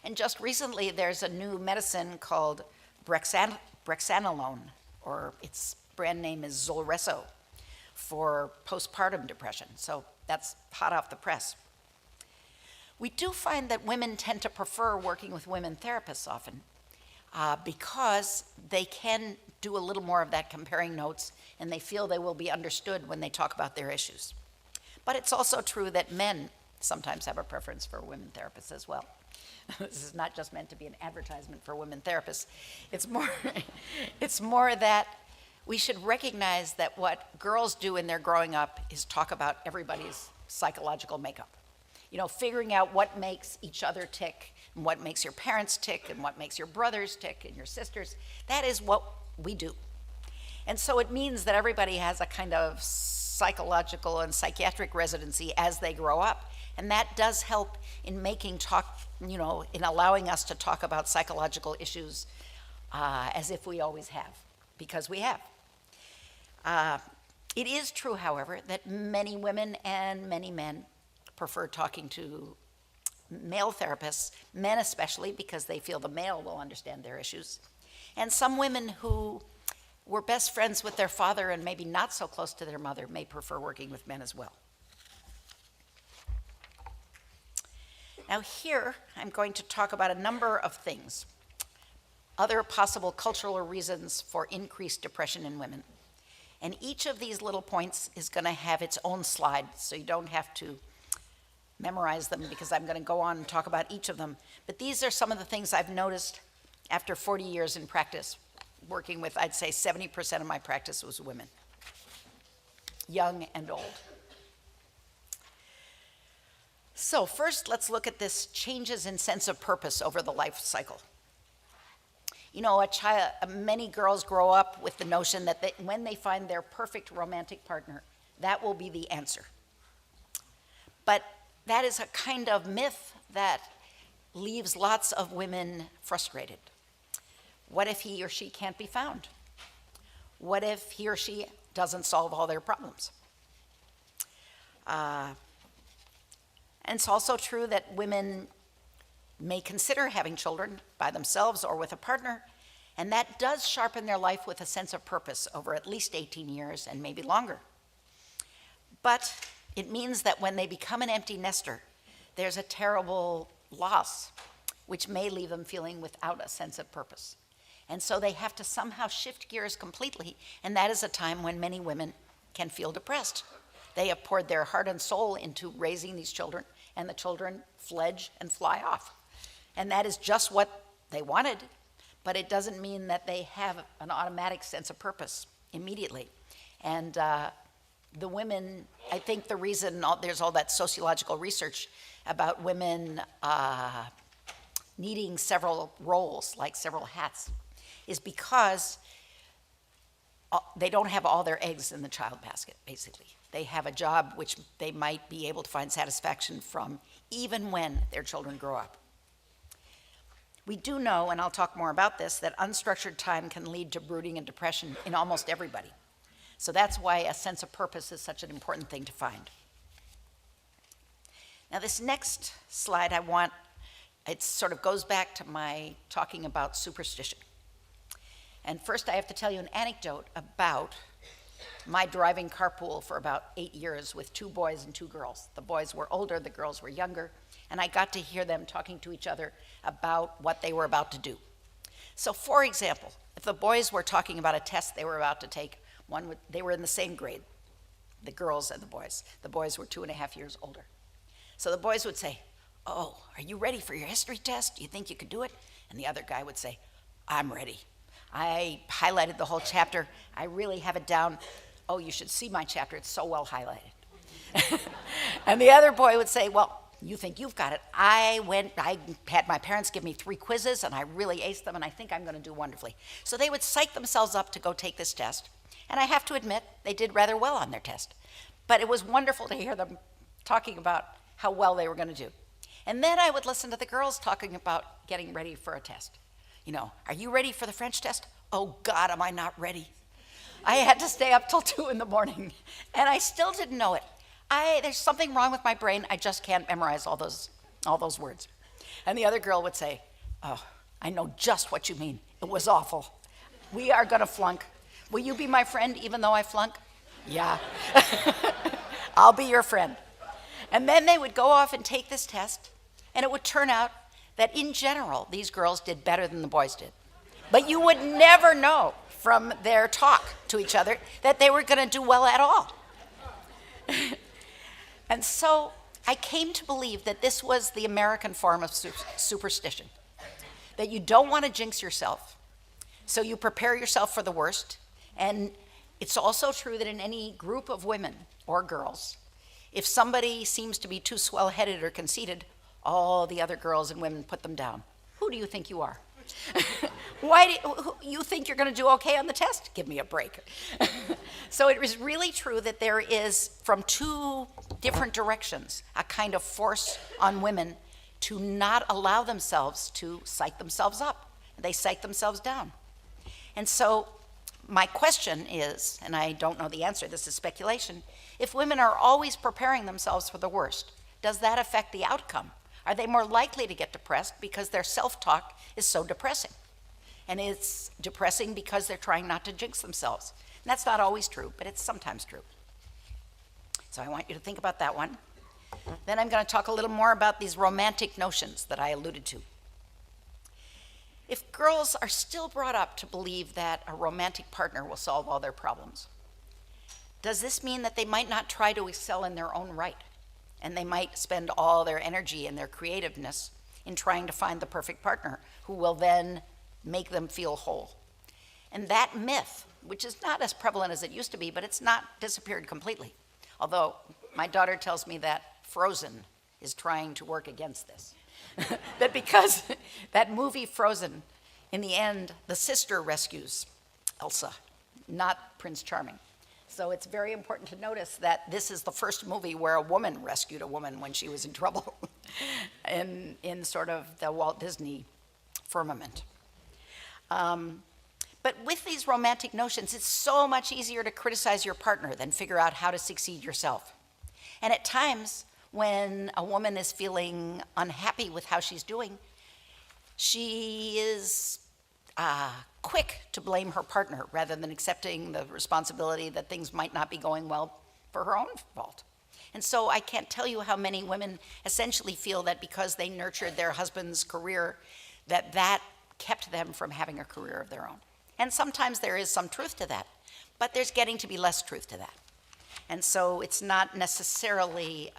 And just recently, there's a new medicine called brexanolone, or its brand name is Zulresso, for postpartum depression. So that's hot off the press. We do find that women tend to prefer working with women therapists often because they can do a little more of that comparing notes and they feel they will be understood when they talk about their issues. But it's also true that men sometimes have a preference for women therapists as well. This is not just meant to be an advertisement for women therapists. It's more that we should recognize that what girls do in their growing up is talk about everybody's psychological makeup. You know, figuring out what makes each other tick, and what makes your parents tick, and what makes your brothers tick, and your sisters. That is what we do. And so it means that everybody has a kind of psychological and psychiatric residency as they grow up. And that does help in making talk, you know, in allowing us to talk about psychological issues as if we always have, because we have. It is true, however, that many women and many men prefer talking to male therapists, men especially, because they feel the male will understand their issues. And some women who were best friends with their father and maybe not so close to their mother may prefer working with men as well. Now here, I'm going to talk about a number of things. Other possible cultural reasons for increased depression in women. And each of these little points is going to have its own slide, so you don't have to memorize them because I'm going to go on and talk about each of them. But these are some of the things I've noticed after 40 years in practice, working with, I'd say 70% of my practice was women, young and old. So first, let's look at this changes in sense of purpose over the life cycle. You know, many girls grow up with the notion that when they find their perfect romantic partner, that will be the answer. But that is a kind of myth that leaves lots of women frustrated. What if he or she can't be found? What if he or she doesn't solve all their problems? And it's also true that women may consider having children by themselves or with a partner, and that does sharpen their life with a sense of purpose over at least 18 years and maybe longer. But it means that when they become an empty nester, there's a terrible loss, which may leave them feeling without a sense of purpose. And so they have to somehow shift gears completely, and that is a time when many women can feel depressed. They have poured their heart and soul into raising these children, and the children fledge and fly off. And that is just what they wanted, but it doesn't mean that they have an automatic sense of purpose immediately. And the women, I think the reason there's all that sociological research about women needing several roles, like several hats, is because they don't have all their eggs in the child basket, basically. They have a job which they might be able to find satisfaction from even when their children grow up. We do know, and I'll talk more about this, that unstructured time can lead to brooding and depression in almost everybody. So that's why a sense of purpose is such an important thing to find. Now this next slide it sort of goes back to my talking about superstition. And first I have to tell you an anecdote about my driving carpool for about 8 years with 2 boys and 2 girls. The boys were older, the girls were younger, and I got to hear them talking to each other about what they were about to do. So for example, if the boys were talking about a test they were about to take, they were in the same grade, the girls and the boys. The boys were 2.5 years older. So the boys would say, "Oh, are you ready for your history test? Do you think you could do it?" And the other guy would say, "I'm ready. I highlighted the whole chapter. I really have it down. Oh, you should see my chapter. It's so well highlighted." And the other boy would say, "Well, you think you've got it. I had my parents give me 3 quizzes and I really aced them and I think I'm going to do wonderfully." So they would psych themselves up to go take this test. And I have to admit, they did rather well on their test. But it was wonderful to hear them talking about how well they were going to do. And then I would listen to the girls talking about getting ready for a test. You know, "Are you ready for the French test?" "Oh God, am I not ready?" I had to stay up till 2 in the morning, and I still didn't know it. There's something wrong with my brain. I just can't memorize all those words. And the other girl would say, "Oh, I know just what you mean. It was awful. We are going to flunk. Will you be my friend even though I flunk?" "Yeah." "I'll be your friend." And then they would go off and take this test, and it would turn out that in general, these girls did better than the boys did. But you would never know from their talk to each other that they were going to do well at all. And so I came to believe that this was the American form of superstition, that you don't want to jinx yourself, so you prepare yourself for the worst. And it's also true that in any group of women or girls, if somebody seems to be too swell-headed or conceited, all the other girls and women put them down. Who do you think you are? Why do you think you're going to do okay on the test? Give me a break. So it is really true that there is, from 2 different directions, a kind of force on women to not allow themselves to psych themselves up. They psych themselves down. And so my question is, and I don't know the answer, this is speculation, if women are always preparing themselves for the worst, does that affect the outcome? Are they more likely to get depressed because their self-talk is so depressing? And it's depressing because they're trying not to jinx themselves. And that's not always true, but it's sometimes true. So I want you to think about that one. Then I'm going to talk a little more about these romantic notions that I alluded to. If girls are still brought up to believe that a romantic partner will solve all their problems, does this mean that they might not try to excel in their own right? And they might spend all their energy and their creativeness in trying to find the perfect partner who will then make them feel whole. And that myth, which is not as prevalent as it used to be, but it's not disappeared completely. Although my daughter tells me that Frozen is trying to work against this. That because that movie Frozen, in the end, the sister rescues Elsa, not Prince Charming. So it's very important to notice that this is the first movie where a woman rescued a woman when she was in trouble in sort of the Walt Disney firmament. But with these romantic notions, it's so much easier to criticize your partner than figure out how to succeed yourself. And at times, when a woman is feeling unhappy with how she's doing, she is quick to blame her partner rather than accepting the responsibility that things might not be going well for her own fault. And so I can't tell you how many women essentially feel that because they nurtured their husband's career, that kept them from having a career of their own. And sometimes there is some truth to that, but there's getting to be less truth to that. And so it's not necessarily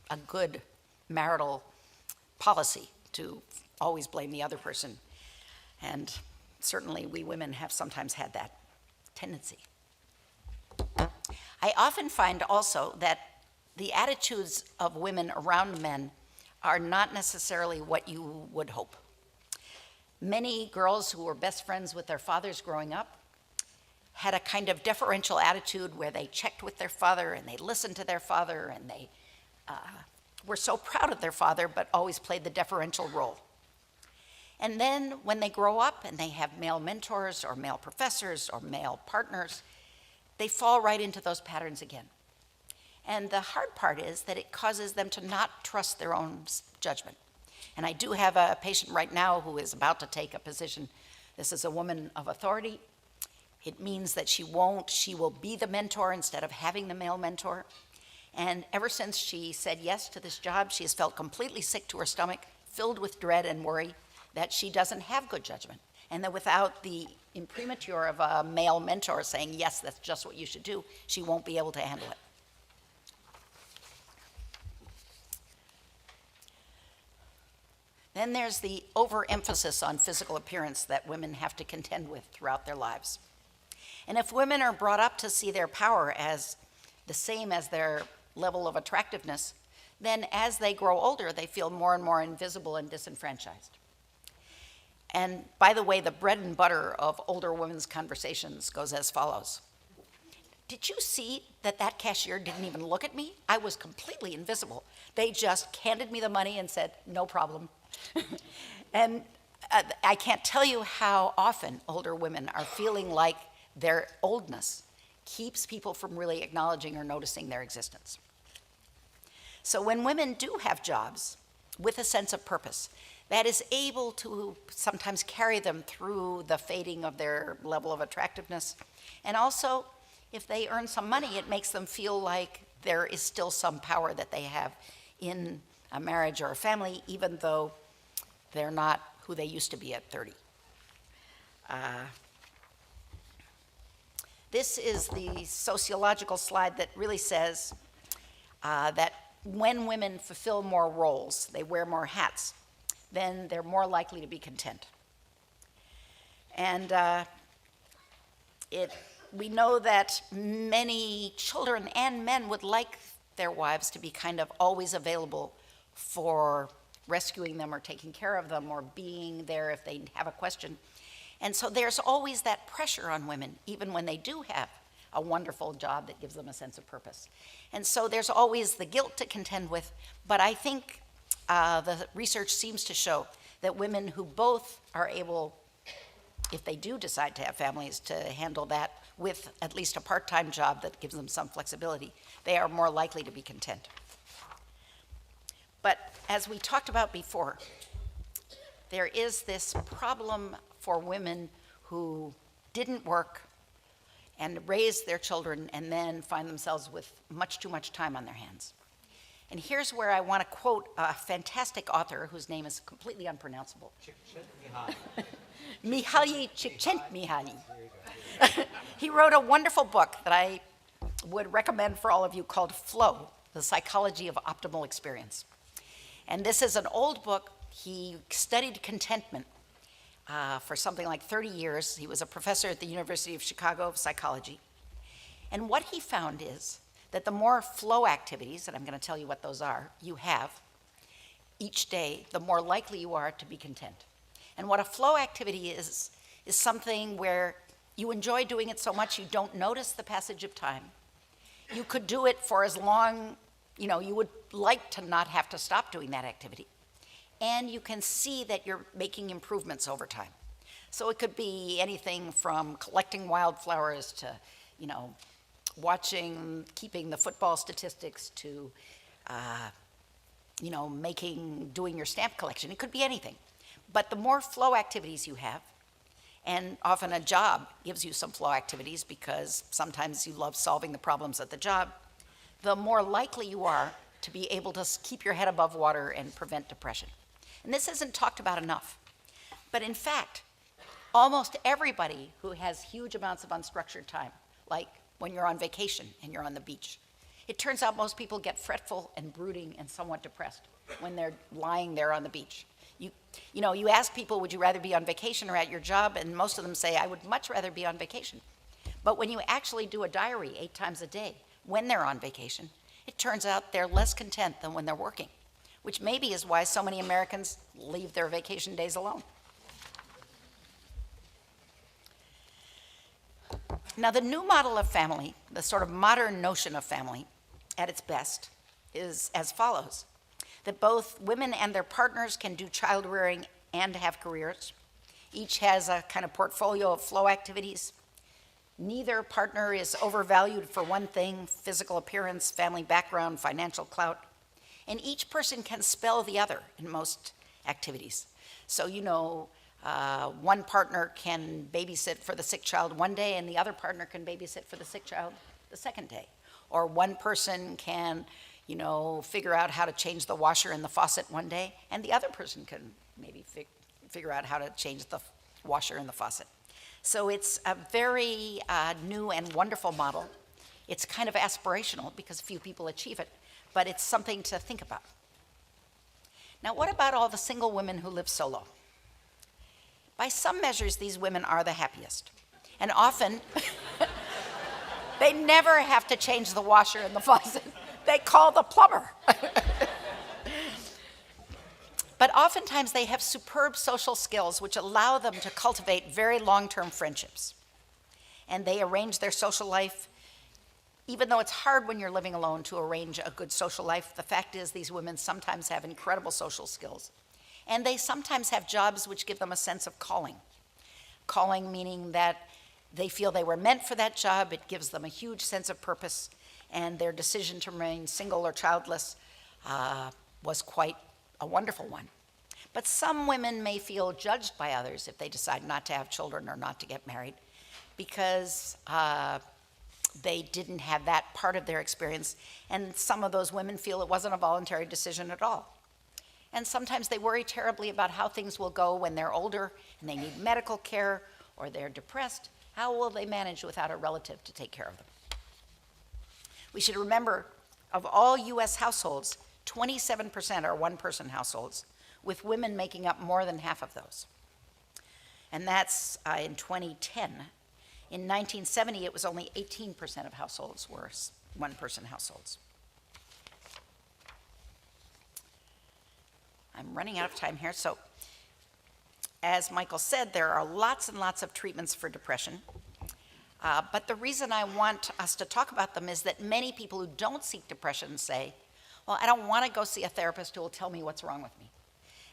a good marital policy to always blame the other person. And certainly we women have sometimes had that tendency. I often find also that the attitudes of women around men are not necessarily what you would hope. Many girls who were best friends with their fathers growing up had a kind of deferential attitude where they checked with their father and they listened to their father and they were so proud of their father but always played the deferential role. And then when they grow up and they have male mentors or male professors or male partners, they fall right into those patterns again. And the hard part is that it causes them to not trust their own judgment. And I do have a patient right now who is about to take a position. This is a woman of authority. It means that she will be the mentor instead of having the male mentor. And ever since she said yes to this job, she has felt completely sick to her stomach, filled with dread and worry that she doesn't have good judgment. And that without the imprimatur of a male mentor saying, yes, that's just what you should do, she won't be able to handle it. Then there's the overemphasis on physical appearance that women have to contend with throughout their lives. And if women are brought up to see their power as the same as their level of attractiveness, then as they grow older, they feel more and more invisible and disenfranchised. And by the way, the bread and butter of older women's conversations goes as follows. Did you see that cashier didn't even look at me? I was completely invisible. They just handed me the money and said, no problem. And I can't tell you how often older women are feeling like their oldness keeps people from really acknowledging or noticing their existence. So when women do have jobs with a sense of purpose, that is able to sometimes carry them through the fading of their level of attractiveness. And also, if they earn some money, it makes them feel like there is still some power that they have in a marriage or a family, even though they're not who they used to be at 30. This is the sociological slide that really says that when women fulfill more roles, they wear more hats, then they're more likely to be content. And we know that many children and men would like their wives to be kind of always available for rescuing them or taking care of them or being there if they have a question. And so there's always that pressure on women, even when they do have a wonderful job that gives them a sense of purpose. And so there's always the guilt to contend with, but I think the research seems to show that women who both are able, if they do decide to have families, to handle that with at least a part-time job that gives them some flexibility, they are more likely to be content. But as we talked about before, there is this problem for women who didn't work and raised their children and then find themselves with much too much time on their hands. And here's where I want to quote a fantastic author whose name is completely unpronounceable. Mihaly Csikszentmihalyi. He wrote a wonderful book that I would recommend for all of you called Flow, The Psychology of Optimal Experience. And this is an old book. He studied contentment for something like 30 years. He was a professor at the University of Chicago of psychology. And what he found is that the more flow activities, and I'm going to tell you what those are, you have each day, the more likely you are to be content. And what a flow activity is something where you enjoy doing it so much you don't notice the passage of time. You could do it for as long, you would like to not have to stop doing that activity. And you can see that you're making improvements over time. So it could be anything from collecting wildflowers to, keeping the football statistics to, doing your stamp collection. It could be anything. But the more flow activities you have, and often a job gives you some flow activities because sometimes you love solving the problems at the job, the more likely you are to be able to keep your head above water and prevent depression. And this isn't talked about enough. But in fact, almost everybody who has huge amounts of unstructured time, like when you're on vacation and you're on the beach, it turns out most people get fretful and brooding and somewhat depressed when they're lying there on the beach. You ask people, would you rather be on vacation or at your job? And most of them say, I would much rather be on vacation. But when you actually do a diary 8 times a day when they're on vacation, it turns out they're less content than when they're working, which maybe is why so many Americans leave their vacation days alone. Now, the new model of family, the sort of modern notion of family at its best, is as follows: that both women and their partners can do child rearing and have careers. Each has a kind of portfolio of flow activities. Neither partner is overvalued for one thing: physical appearance, family background, financial clout. And each person can spell the other in most activities. So, one partner can babysit for the sick child one day and the other partner can babysit for the sick child the second day. Or one person can figure out how to change the washer in the faucet one day, and the other person can maybe figure out how to change the washer in the faucet. So it's a very new and wonderful model. It's kind of aspirational because few people achieve it, but it's something to think about. Now, what about all the single women who live solo? By some measures, these women are the happiest. And often, they never have to change the washer in the faucet. They call the plumber. But oftentimes they have superb social skills which allow them to cultivate very long-term friendships. And they arrange their social life. Even though it's hard when you're living alone to arrange a good social life, the fact is these women sometimes have incredible social skills. And they sometimes have jobs which give them a sense of calling. Calling meaning that they feel they were meant for that job. It gives them a huge sense of purpose. And their decision to remain single or childless was quite a wonderful one. But some women may feel judged by others if they decide not to have children or not to get married because they didn't have that part of their experience. And some of those women feel it wasn't a voluntary decision at all. And sometimes they worry terribly about how things will go when they're older and they need medical care or they're depressed. How will they manage without a relative to take care of them? We should remember, of all US households, 27% are one-person households, with women making up more than half of those. And that's in 2010. In 1970, it was only 18% of households were one-person households. I'm running out of time here, so as Michael said, there are lots and lots of treatments for depression. But the reason I want us to talk about them is that many people who don't seek depression say, well, I don't want to go see a therapist who will tell me what's wrong with me.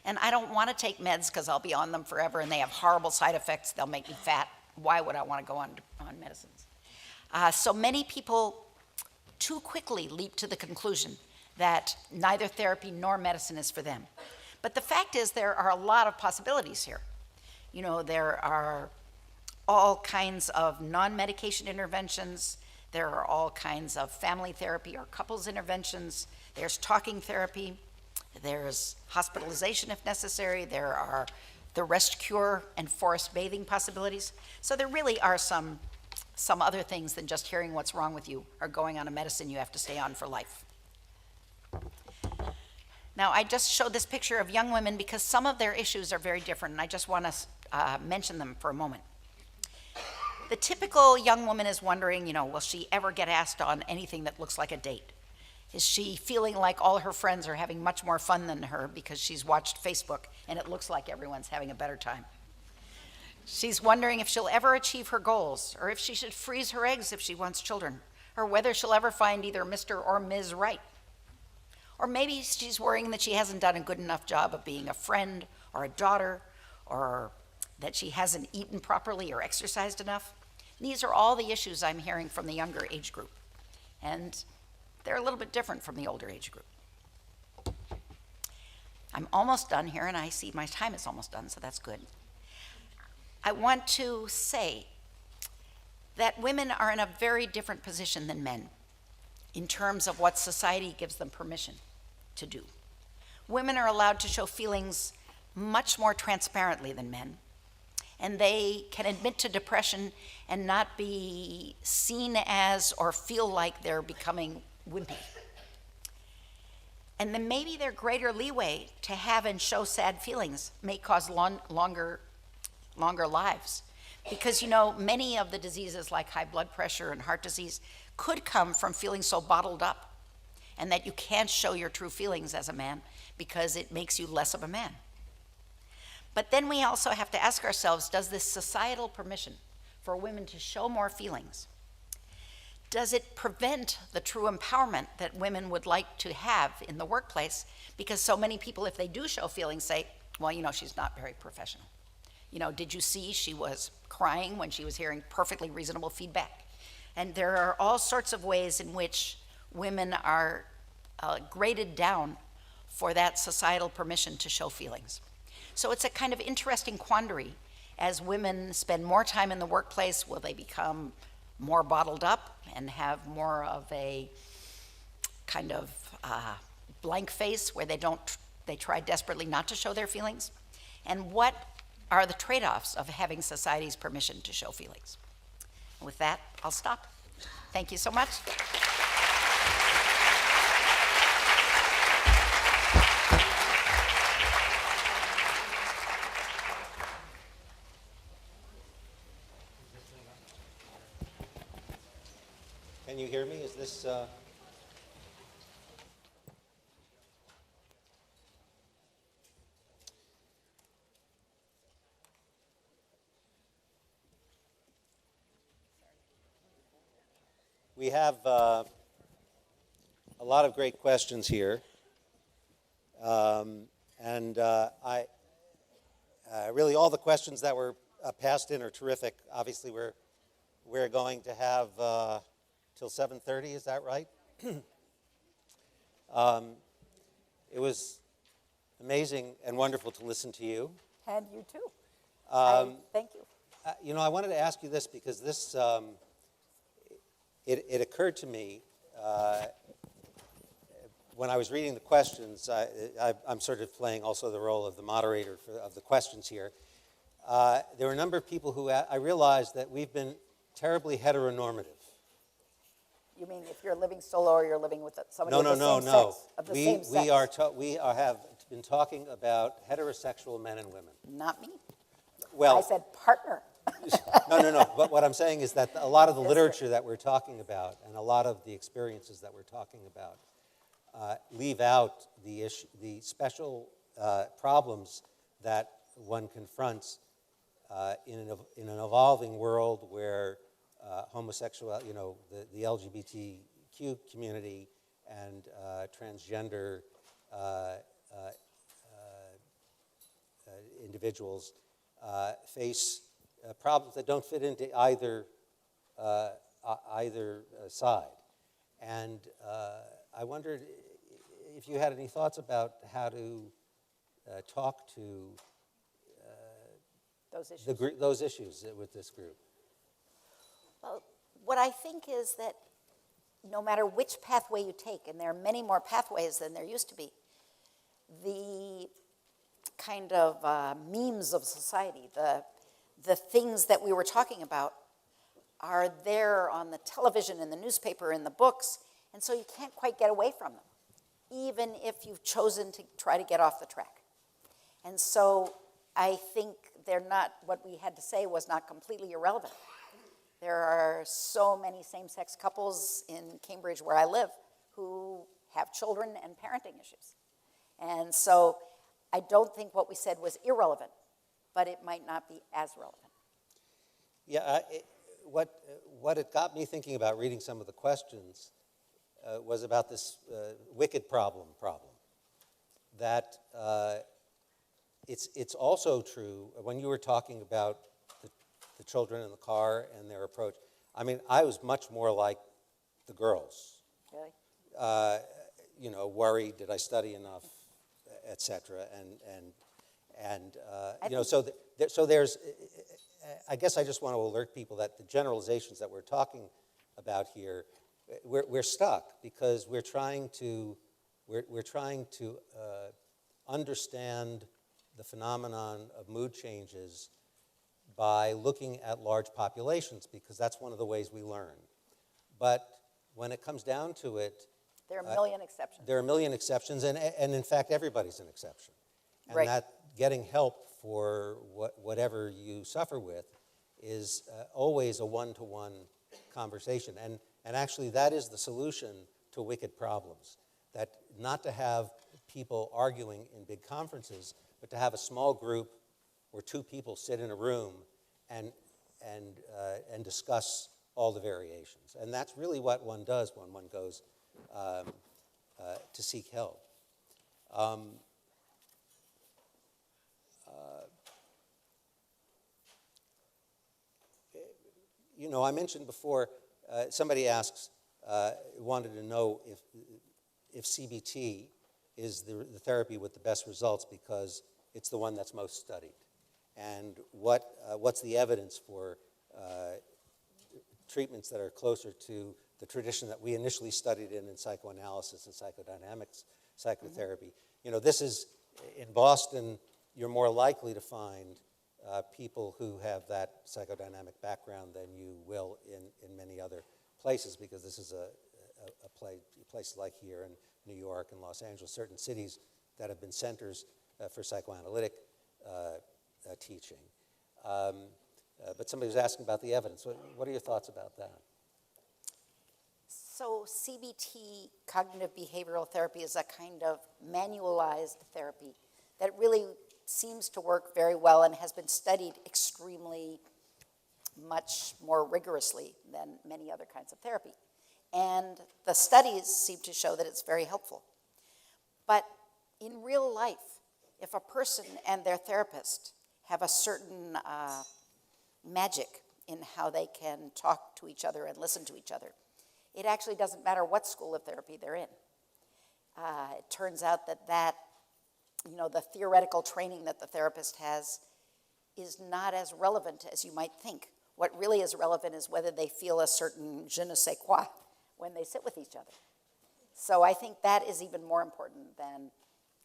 And I don't want to take meds because I'll be on them forever and they have horrible side effects. They'll make me fat. Why would I want to go on medicines? So many people too quickly leap to the conclusion that neither therapy nor medicine is for them. But the fact is there are a lot of possibilities here. You know, there are all kinds of non-medication interventions. There are all kinds of family therapy or couples interventions. There's talking therapy. There's hospitalization if necessary. There are the rest cure and forest bathing possibilities. So there really are some other things than just hearing what's wrong with you or going on a medicine you have to stay on for life. Now, I just showed this picture of young women because some of their issues are very different, and I just want to mention them for a moment. The typical young woman is wondering, you know, will she ever get asked on anything that looks like a date? Is she feeling like all her friends are having much more fun than her because she's watched Facebook and it looks like everyone's having a better time? She's wondering if she'll ever achieve her goals, or if she should freeze her eggs if she wants children, or whether she'll ever find either Mr. or Ms. Right. Or maybe she's worrying that she hasn't done a good enough job of being a friend or a daughter, or that she hasn't eaten properly or exercised enough. These are all the issues I'm hearing from the younger age group. And they're a little bit different from the older age group. I'm almost done here, and I see my time is almost done, so that's good. I want to say that women are in a very different position than men in terms of what society gives them permission to do. Women are allowed to show feelings much more transparently than men, and they can admit to depression and not be seen as or feel like they're becoming wimpy. And then maybe their greater leeway to have and show sad feelings may cause longer lives. Because, you know, many of the diseases like high blood pressure and heart disease could come from feeling so bottled up, and that you can't show your true feelings as a man because it makes you less of a man. But then we also have to ask ourselves, does this societal permission for women to show more feelings, does it prevent the true empowerment that women would like to have in the workplace? Because so many people, if they do show feelings, say, well, you know, she's not very professional. You know, did you see she was crying when she was hearing perfectly reasonable feedback? And there are all sorts of ways in which women are graded down for that societal permission to show feelings. So it's a kind of interesting quandary. As women spend more time in the workplace, will they become more bottled up and have more of a kind of blank face where they try desperately not to show their feelings? And what are the trade-offs of having society's permission to show feelings? With that, I'll stop. Thank you so much. Can you hear me? Is this... We have a lot of great questions here. Really all the questions that were passed in are terrific. Obviously, we're going to have till 7:30, is that right? It was amazing and wonderful to listen to you. And you too. Thank you. You know, I wanted to ask you this because this, it occurred to me when I was reading the questions. I'm sort of playing also the role of the moderator of the questions here. There were a number of people who I realized that we've been terribly heteronormative. You mean if you're living solo or you're living with somebody No. of the same sex? We have been talking about heterosexual men and women. Not me. Well, I said partner. No. But what I'm saying is that a lot of the literature that we're talking about and a lot of the experiences that we're talking about leave out the special problems that one confronts in an evolving world where homosexual, you know, the LGBTQ community and transgender individuals face problems that don't fit into either side. And I wondered if you had any thoughts about how to talk to Those issues. those issues with this group? Well, what I think is that no matter which pathway you take, and there are many more pathways than there used to be, the kind of memes of society, the things that we were talking about are there on the television, in the newspaper, in the books, and so you can't quite get away from them, even if you've chosen to try to get off the track. And so I think they're not, what we had to say was not completely irrelevant. There are so many same-sex couples in Cambridge, where I live, who have children and parenting issues. And so I don't think what we said was irrelevant, but it might not be as relevant. Yeah, what it got me thinking about reading some of the questions was about this wicked problem. That it's also true, when you were talking about the children in the car and their approach, I mean, I was much more like the girls. Really? Worried, did I study enough, et cetera, so there's, I guess I just want to alert people that the generalizations that we're talking about here, we're stuck because we're trying to understand the phenomenon of mood changes by looking at large populations, because that's one of the ways we learn. But when it comes down to it, There are a million exceptions. there are a million exceptions, and in fact, everybody's an exception. And Right. that getting help for whatever you suffer with is always a one-to-one conversation. And actually, that is the solution to wicked problems, that not to have people arguing in big conferences, but to have a small group where two people sit in a room and discuss all the variations. And that's really what one does when one goes to seek help. I mentioned before, somebody wanted to know if CBT is the therapy with the best results because it's the one that's most studied. And what's the evidence for treatments that are closer to the tradition that we initially studied in psychoanalysis and psychodynamics psychotherapy. This is, in Boston, you're more likely to find people who have that psychodynamic background than you will in many other places, because this is a place like here in New York and Los Angeles, certain cities that have been centers for psychoanalytic teaching. But somebody was asking about the evidence. What are your thoughts about that? So CBT, cognitive behavioral therapy, is a kind of manualized therapy that really seems to work very well and has been studied extremely much more rigorously than many other kinds of therapy. And the studies seem to show that it's very helpful. But in real life, if a person and their therapist have a certain magic in how they can talk to each other and listen to each other, it actually doesn't matter what school of therapy they're in. It turns out that the theoretical training that the therapist has is not as relevant as you might think. What really is relevant is whether they feel a certain je ne sais quoi when they sit with each other. So I think that is even more important than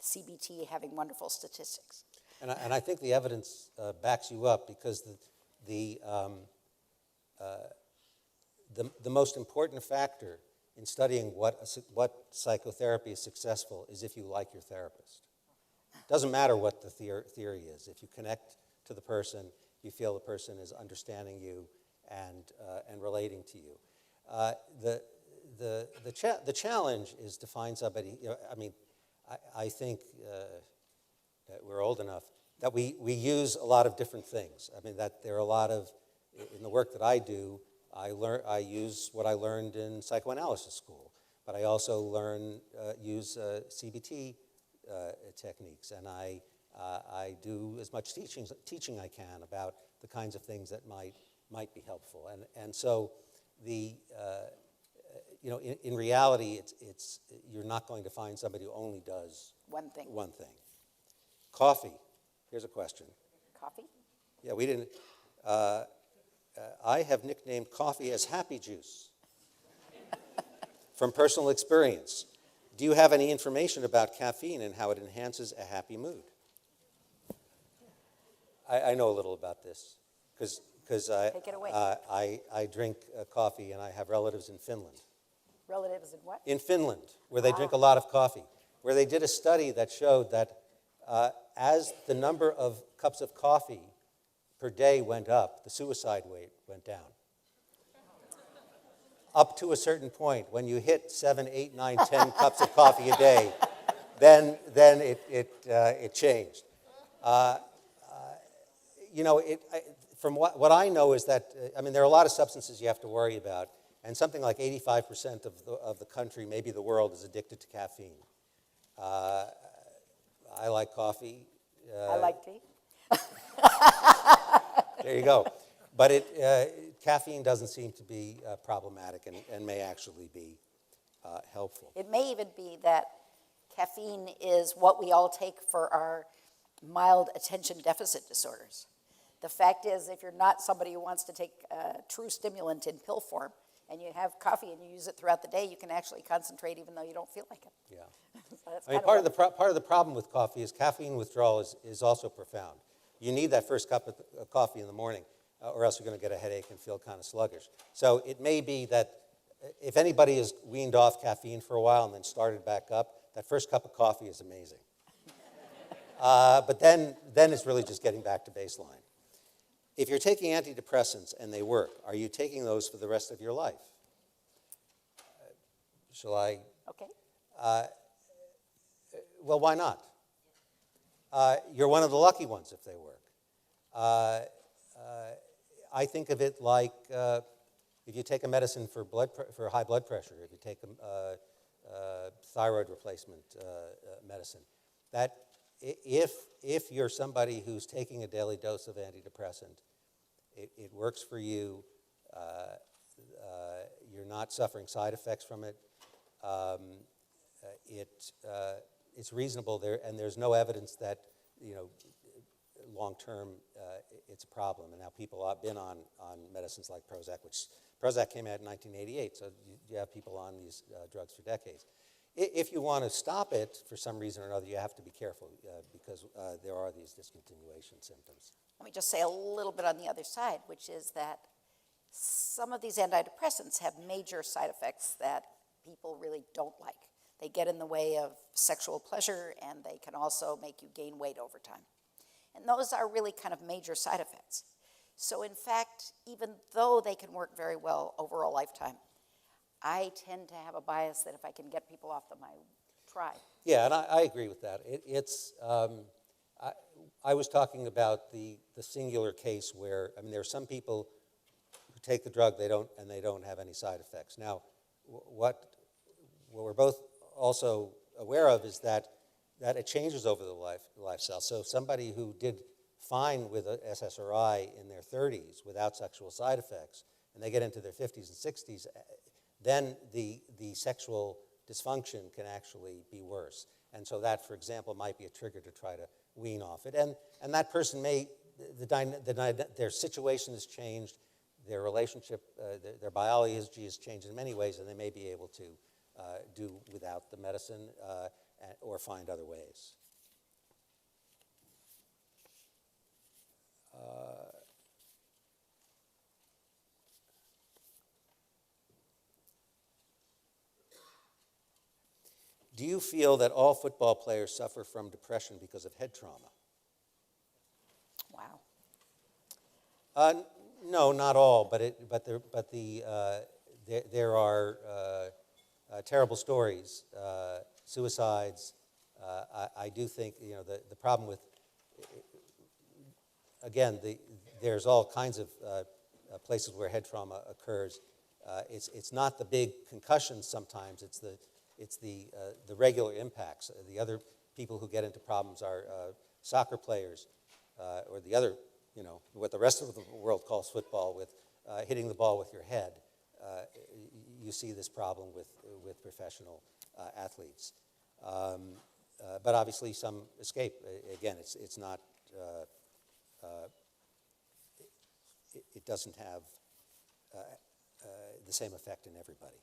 CBT having wonderful statistics. And I think the evidence backs you up, because the most important factor in studying what psychotherapy is successful is if you like your therapist. It doesn't matter what the theory is. If you connect to the person, you feel the person is understanding you and relating to you. The challenge is to find somebody. I think that we're old enough that we use a lot of different things. That there are a lot of, in the work that I do, I use what I learned in psychoanalysis school, but I also use CBT techniques, and I do as much teaching I can about the kinds of things that might be helpful. And so in reality, it's you're not going to find somebody who only does One thing. One thing. Coffee. Here's a question. Coffee? Yeah, we didn't. I have nicknamed coffee as happy juice from personal experience. Do you have any information about caffeine and how it enhances a happy mood? I know a little about this because Take it away. I drink coffee and I have relatives in Finland. Relatives in what? In Finland, where they drink a lot of coffee, where they did a study that showed that as the number of cups of coffee per day went up, the suicide rate went down. Up to a certain point, when you hit 7, 8, 9, 10 cups of coffee a day, then it changed. From what I know is that, there are a lot of substances you have to worry about, and something like 85% of the country, maybe the world, is addicted to caffeine. I like coffee. I like tea. There you go. But caffeine doesn't seem to be problematic and may actually be helpful. It may even be that caffeine is what we all take for our mild attention deficit disorders. The fact is, if you're not somebody who wants to take a true stimulant in pill form, and you have coffee and you use it throughout the day, you can actually concentrate even though you don't feel like it. Yeah. So that's Part of the problem with coffee is caffeine withdrawal is also profound. You need that first cup of coffee in the morning, or else you're going to get a headache and feel kind of sluggish. So it may be that if anybody has weaned off caffeine for a while and then started back up, that first cup of coffee is amazing. But then it's really just getting back to baseline. If you're taking antidepressants and they work, are you taking those for the rest of your life? Shall I? Okay. Well, why not? You're one of the lucky ones if they work. I think of it like if you take a medicine for high blood pressure, if you take a thyroid replacement medicine, that if you're somebody who's taking a daily dose of antidepressant, it works for you, you're not suffering side effects from it, it's reasonable there, and there's no evidence that, long-term it's a problem. And now people have been on medicines like Prozac, which Prozac came out in 1988, so you have people on these drugs for decades. If you want to stop it for some reason or another, you have to be careful because there are these discontinuation symptoms. Let me just say a little bit on the other side, which is that some of these antidepressants have major side effects that people really don't like. They get in the way of sexual pleasure, and they can also make you gain weight over time. And those are really kind of major side effects. So in fact, even though they can work very well over a lifetime, I tend to have a bias that if I can get people off them, I try. Yeah, and I agree with that. I was talking about the singular case where, there are some people who take the drug they don't have any side effects. Now, what we're both also aware of is that it changes over the lifestyle. So somebody who did fine with a SSRI in their 30s without sexual side effects, and they get into their 50s and 60s, then the sexual dysfunction can actually be worse. And so that, for example, might be a trigger to try to wean off it. And that person may, their situation has changed, their relationship, their biology has changed in many ways, and they may be able to do without the medicine or find other ways. Do you feel that all football players suffer from depression because of head trauma? Wow. No, not all, but there are terrible stories, suicides. I do think the problem with, again, there's all kinds of places where head trauma occurs. It's not the big concussions sometimes. It's the regular impacts. The other people who get into problems are soccer players, or the other, what the rest of the world calls football, with hitting the ball with your head. You see this problem with professional athletes. But obviously some escape. Again, it's not doesn't have the same effect in everybody.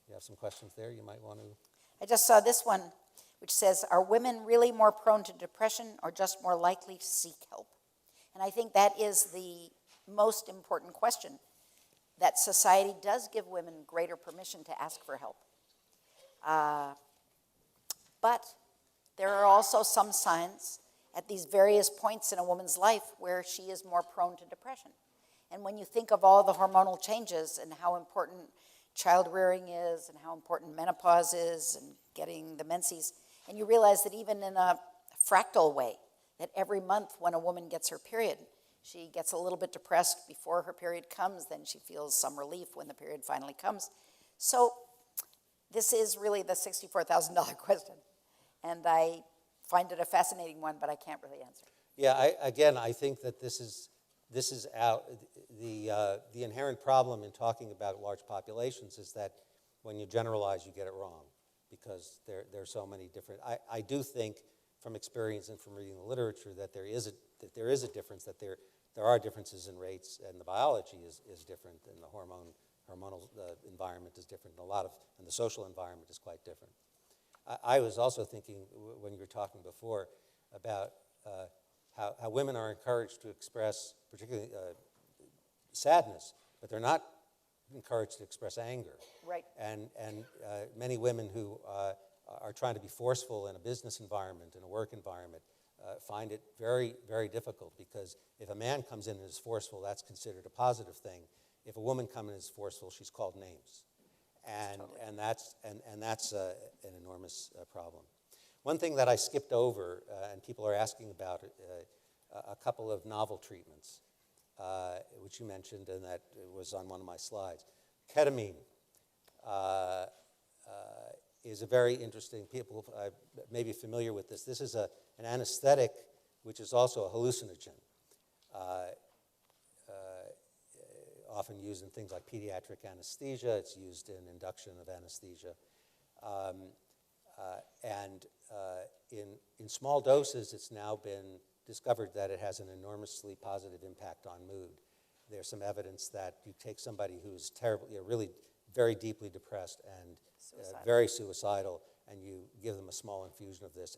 You have some questions there you might want to? I just saw this one, which says, are women really more prone to depression or just more likely to seek help? And I think that is the most important question, that society does give women greater permission to ask for help. But there are also some signs at these various points in a woman's life where she is more prone to depression. And when you think of all the hormonal changes and how important child rearing is and how important menopause is and getting the menses, and you realize that even in a fractal way, that every month when a woman gets her period, she gets a little bit depressed before her period comes, then she feels some relief when the period finally comes. So this is really the $64,000 question. And I find it a fascinating one, but I can't really answer. Yeah, I think that this is out. The inherent problem in talking about large populations is that when you generalize, you get it wrong, because there are so many different. I do think, from experience and from reading the literature, that there is a difference. That there are differences in rates, and the biology is different, and the hormonal environment is different, and the social environment is quite different. I was also thinking, when you were talking before, about how women are encouraged to express, particularly sadness, but they're not encouraged to express anger. Right. And many women who are trying to be forceful in a business environment, in a work environment, find it very, very difficult, because if a man comes in and is forceful, that's considered a positive thing. If a woman comes in and is forceful, she's called names. And that's an enormous problem. One thing that I skipped over, and people are asking about, a couple of novel treatments, which you mentioned, and that was on one of my slides. Ketamine is a very interesting, people may be familiar with this. This is an anesthetic, which is also a hallucinogen, often used in things like pediatric anesthesia. It's used in induction of anesthesia. In small doses, it's now been discovered that it has an enormously positive impact on mood. There's some evidence that you take somebody who's terribly, really very deeply depressed and very suicidal, and you give them a small infusion of this,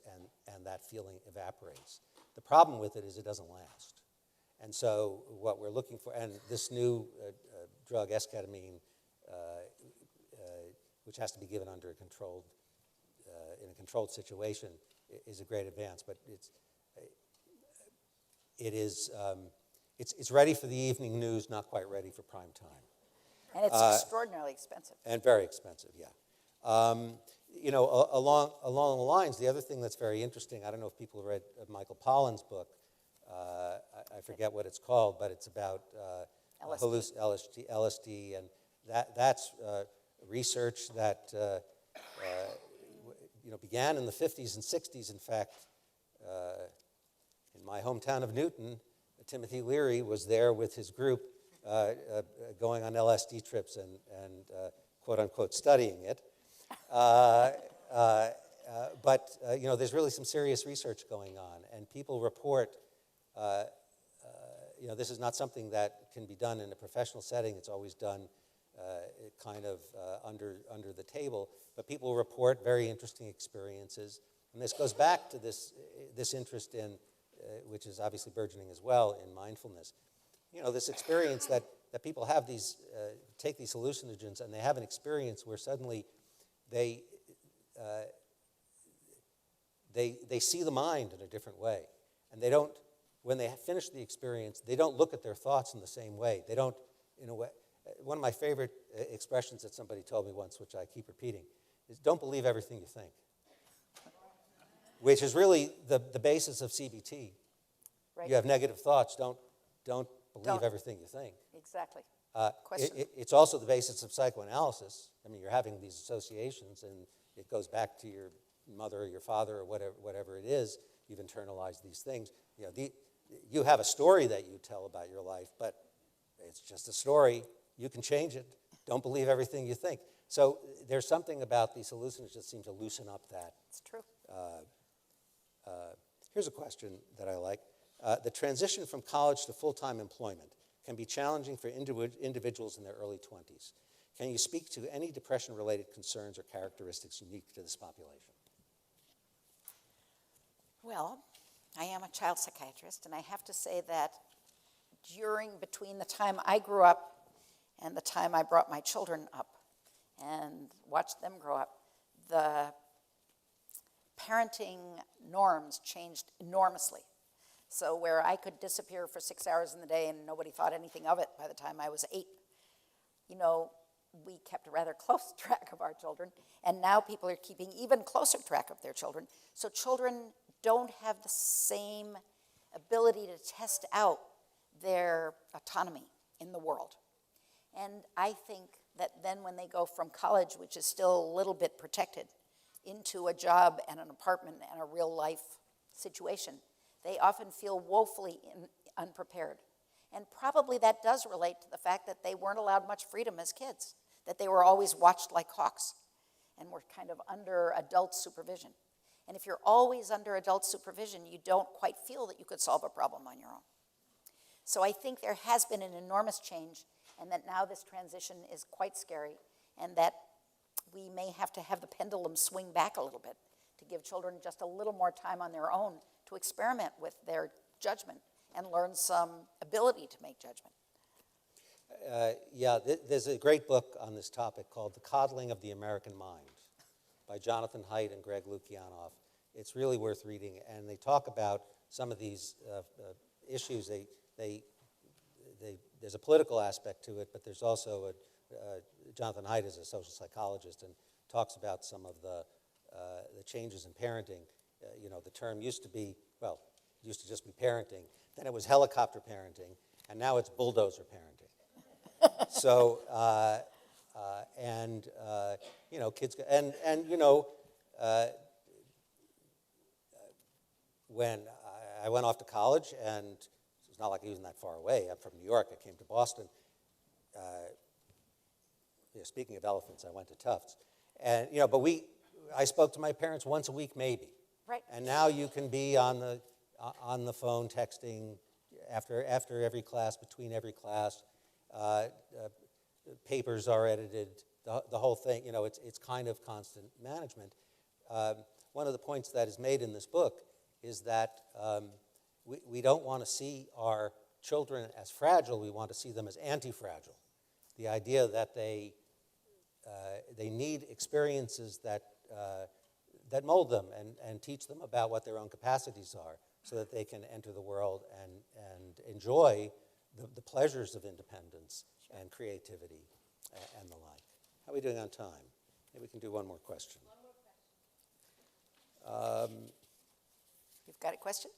and that feeling evaporates. The problem with it is it doesn't last. And so what we're looking for, and this new drug, esketamine, which has to be given under in a controlled situation, is a great advance. But it's ready for the evening news, not quite ready for prime time. And it's extraordinarily expensive. And very expensive, yeah. Along the lines, the other thing that's very interesting, I don't know if people have read Michael Pollan's book. I forget what it's called, but it's about LSD, and that's research that began in the 50s and 60s. In fact, in my hometown of Newton, Timothy Leary was there with his group going on LSD trips and quote-unquote studying it. But there's really some serious research going on, and people report, this is not something that can be done in a professional setting. It's always done kind of under the table, but people report very interesting experiences. And this goes back to this interest in, which is obviously burgeoning as well, in mindfulness. This experience that people have take these hallucinogens, and they have an experience where suddenly they see the mind in a different way. And they don't, when they finish the experience, they don't look at their thoughts in the same way. They don't, in a way, one of my favorite expressions that somebody told me once, which I keep repeating, is don't believe everything you think, which is really the basis of CBT. Right. You have negative thoughts, don't believe everything you think. Exactly. It's also the basis of psychoanalysis. I mean, you're having these associations, and it goes back to your mother or your father or whatever it is. You've internalized these things. You have a story that you tell about your life, but it's just a story. You can change it. Don't believe everything you think. So there's something about these hallucinogens that seem to loosen up that. It's true. Here's a question that I like. The transition from college to full-time employment. can be challenging for individuals in their early 20s. Can you speak to any depression-related concerns or characteristics unique to this population? Well, I am a child psychiatrist, and I have to say that between the time I grew up and the time I brought my children up and watched them grow up, the parenting norms changed enormously. So where I could disappear for 6 hours in the day and nobody thought anything of it by the time I was 8, we kept a rather close track of our children, and now people are keeping even closer track of their children. So children don't have the same ability to test out their autonomy in the world. And I think that then when they go from college, which is still a little bit protected, into a job and an apartment and a real life situation, they often feel woefully unprepared. And probably that does relate to the fact that they weren't allowed much freedom as kids, that they were always watched like hawks and were kind of under adult supervision. And if you're always under adult supervision, you don't quite feel that you could solve a problem on your own. So I think there has been an enormous change, and that now this transition is quite scary, and that we may have to have the pendulum swing back a little bit to give children just a little more time on their own to experiment with their judgment and learn some ability to make judgment. There's a great book on this topic called The Coddling of the American Mind by Jonathan Haidt and Greg Lukianoff. It's really worth reading, and they talk about some of these issues. There's a political aspect to it, but there's also Jonathan Haidt is a social psychologist and talks about some of the changes in parenting. The term used to just be parenting. Then it was helicopter parenting, and now it's bulldozer parenting. So, kids, when I went off to college, and it's not like I wasn't that far away. I'm from New York. I came to Boston. Speaking of elephants, I went to Tufts, and I spoke to my parents once a week, maybe. Right. And now you can be on the phone texting after every class, between every class. Papers are edited. The whole thing. It's kind of constant management. One of the points that is made in this book is that we don't want to see our children as fragile. We want to see them as anti-fragile. The idea that they need experiences that mold them and teach them about what their own capacities are, so that they can enter the world and enjoy the pleasures of independence and creativity and the like. How are we doing on time? Maybe we can do one more question. You've got a question?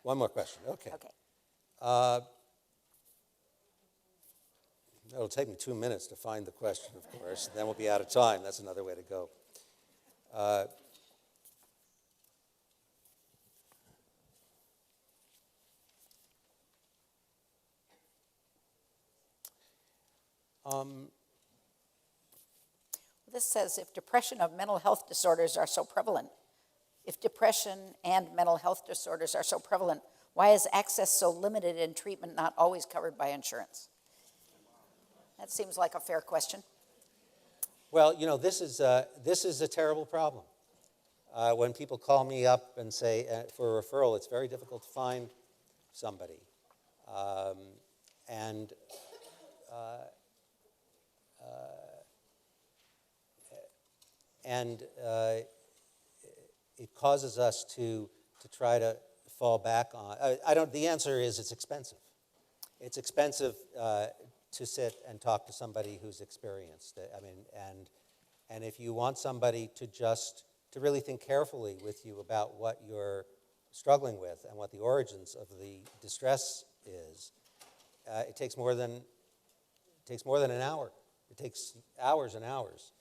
One more question, okay. Okay. It'll take me 2 minutes to find the question, of course, and then we'll be out of time. That's another way to go. This says, if depression and mental health disorders are so prevalent, why is access so limited and treatment not always covered by insurance? That seems like a fair question. Well, this is a terrible problem. When people call me up and say for a referral, it's very difficult to find somebody, and it causes us to try to fall back on. The answer is it's expensive. It's expensive to sit and talk to somebody who's experienced. And if you want somebody to really think carefully with you about what you're struggling with and what the origins of the distress is, it takes more than an hour. It takes hours and hours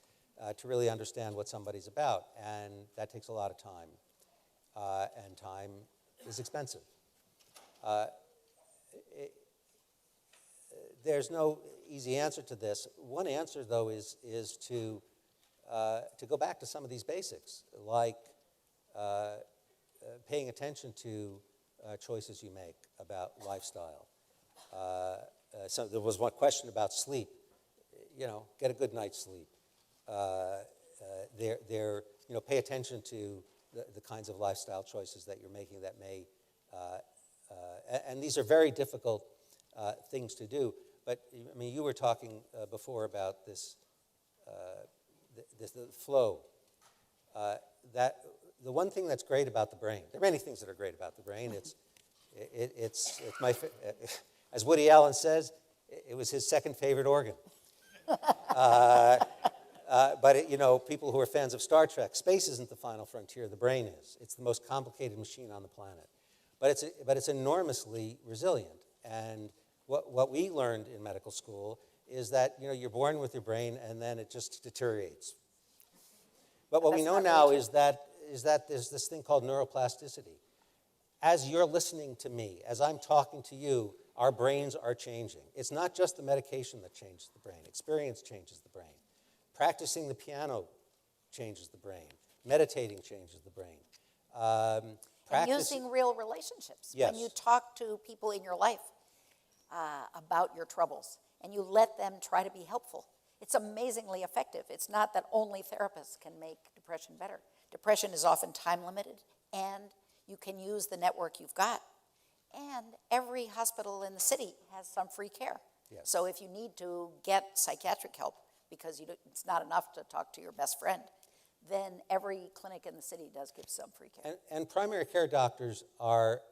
to really understand what somebody's about, and that takes a lot of time, and time is expensive. There's no easy answer to this. One answer, though, is to go back to some of these basics, like paying attention to choices you make about lifestyle, So there was one question about sleep. Get a good night's sleep. Pay attention to the kinds of lifestyle choices that you're making that may, and these are very difficult things to do. But I mean, you were talking before about this, the flow. That the one thing that's great about the brain. There are many things that are great about the brain. It's my, as Woody Allen says, it was his second favorite organ. But people who are fans of Star Trek, space isn't the final frontier. The brain is. It's the most complicated machine on the planet. But it's enormously resilient. And what we learned in medical school is that you're born with your brain and then it just deteriorates. But what we know now is that there's this thing called neuroplasticity. As you're listening to me, as I'm talking to you, our brains are changing. It's not just the medication that changes the brain. Experience changes the brain. Practicing the piano changes the brain. Meditating changes the brain. And using real relationships. Yes. When you talk to people in your life about your troubles and you let them try to be helpful, it's amazingly effective. It's not that only therapists can make depression better. Depression is often time limited, and you can use the network you've got. And every hospital in the city has some free care. Yes. So if you need to get psychiatric help because it's not enough to talk to your best friend, then every clinic in the city does give some free care. And primary care doctors are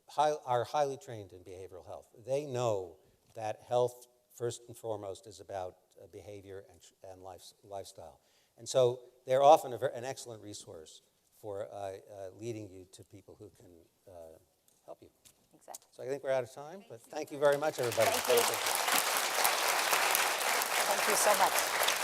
highly trained in behavioral health. They know that health, first and foremost, is about behavior and lifestyle. And so they're often an excellent resource for leading you to people who can help you. Exactly. So I think we're out of time, but thank you very much, everybody. Thank you. Thank you so much.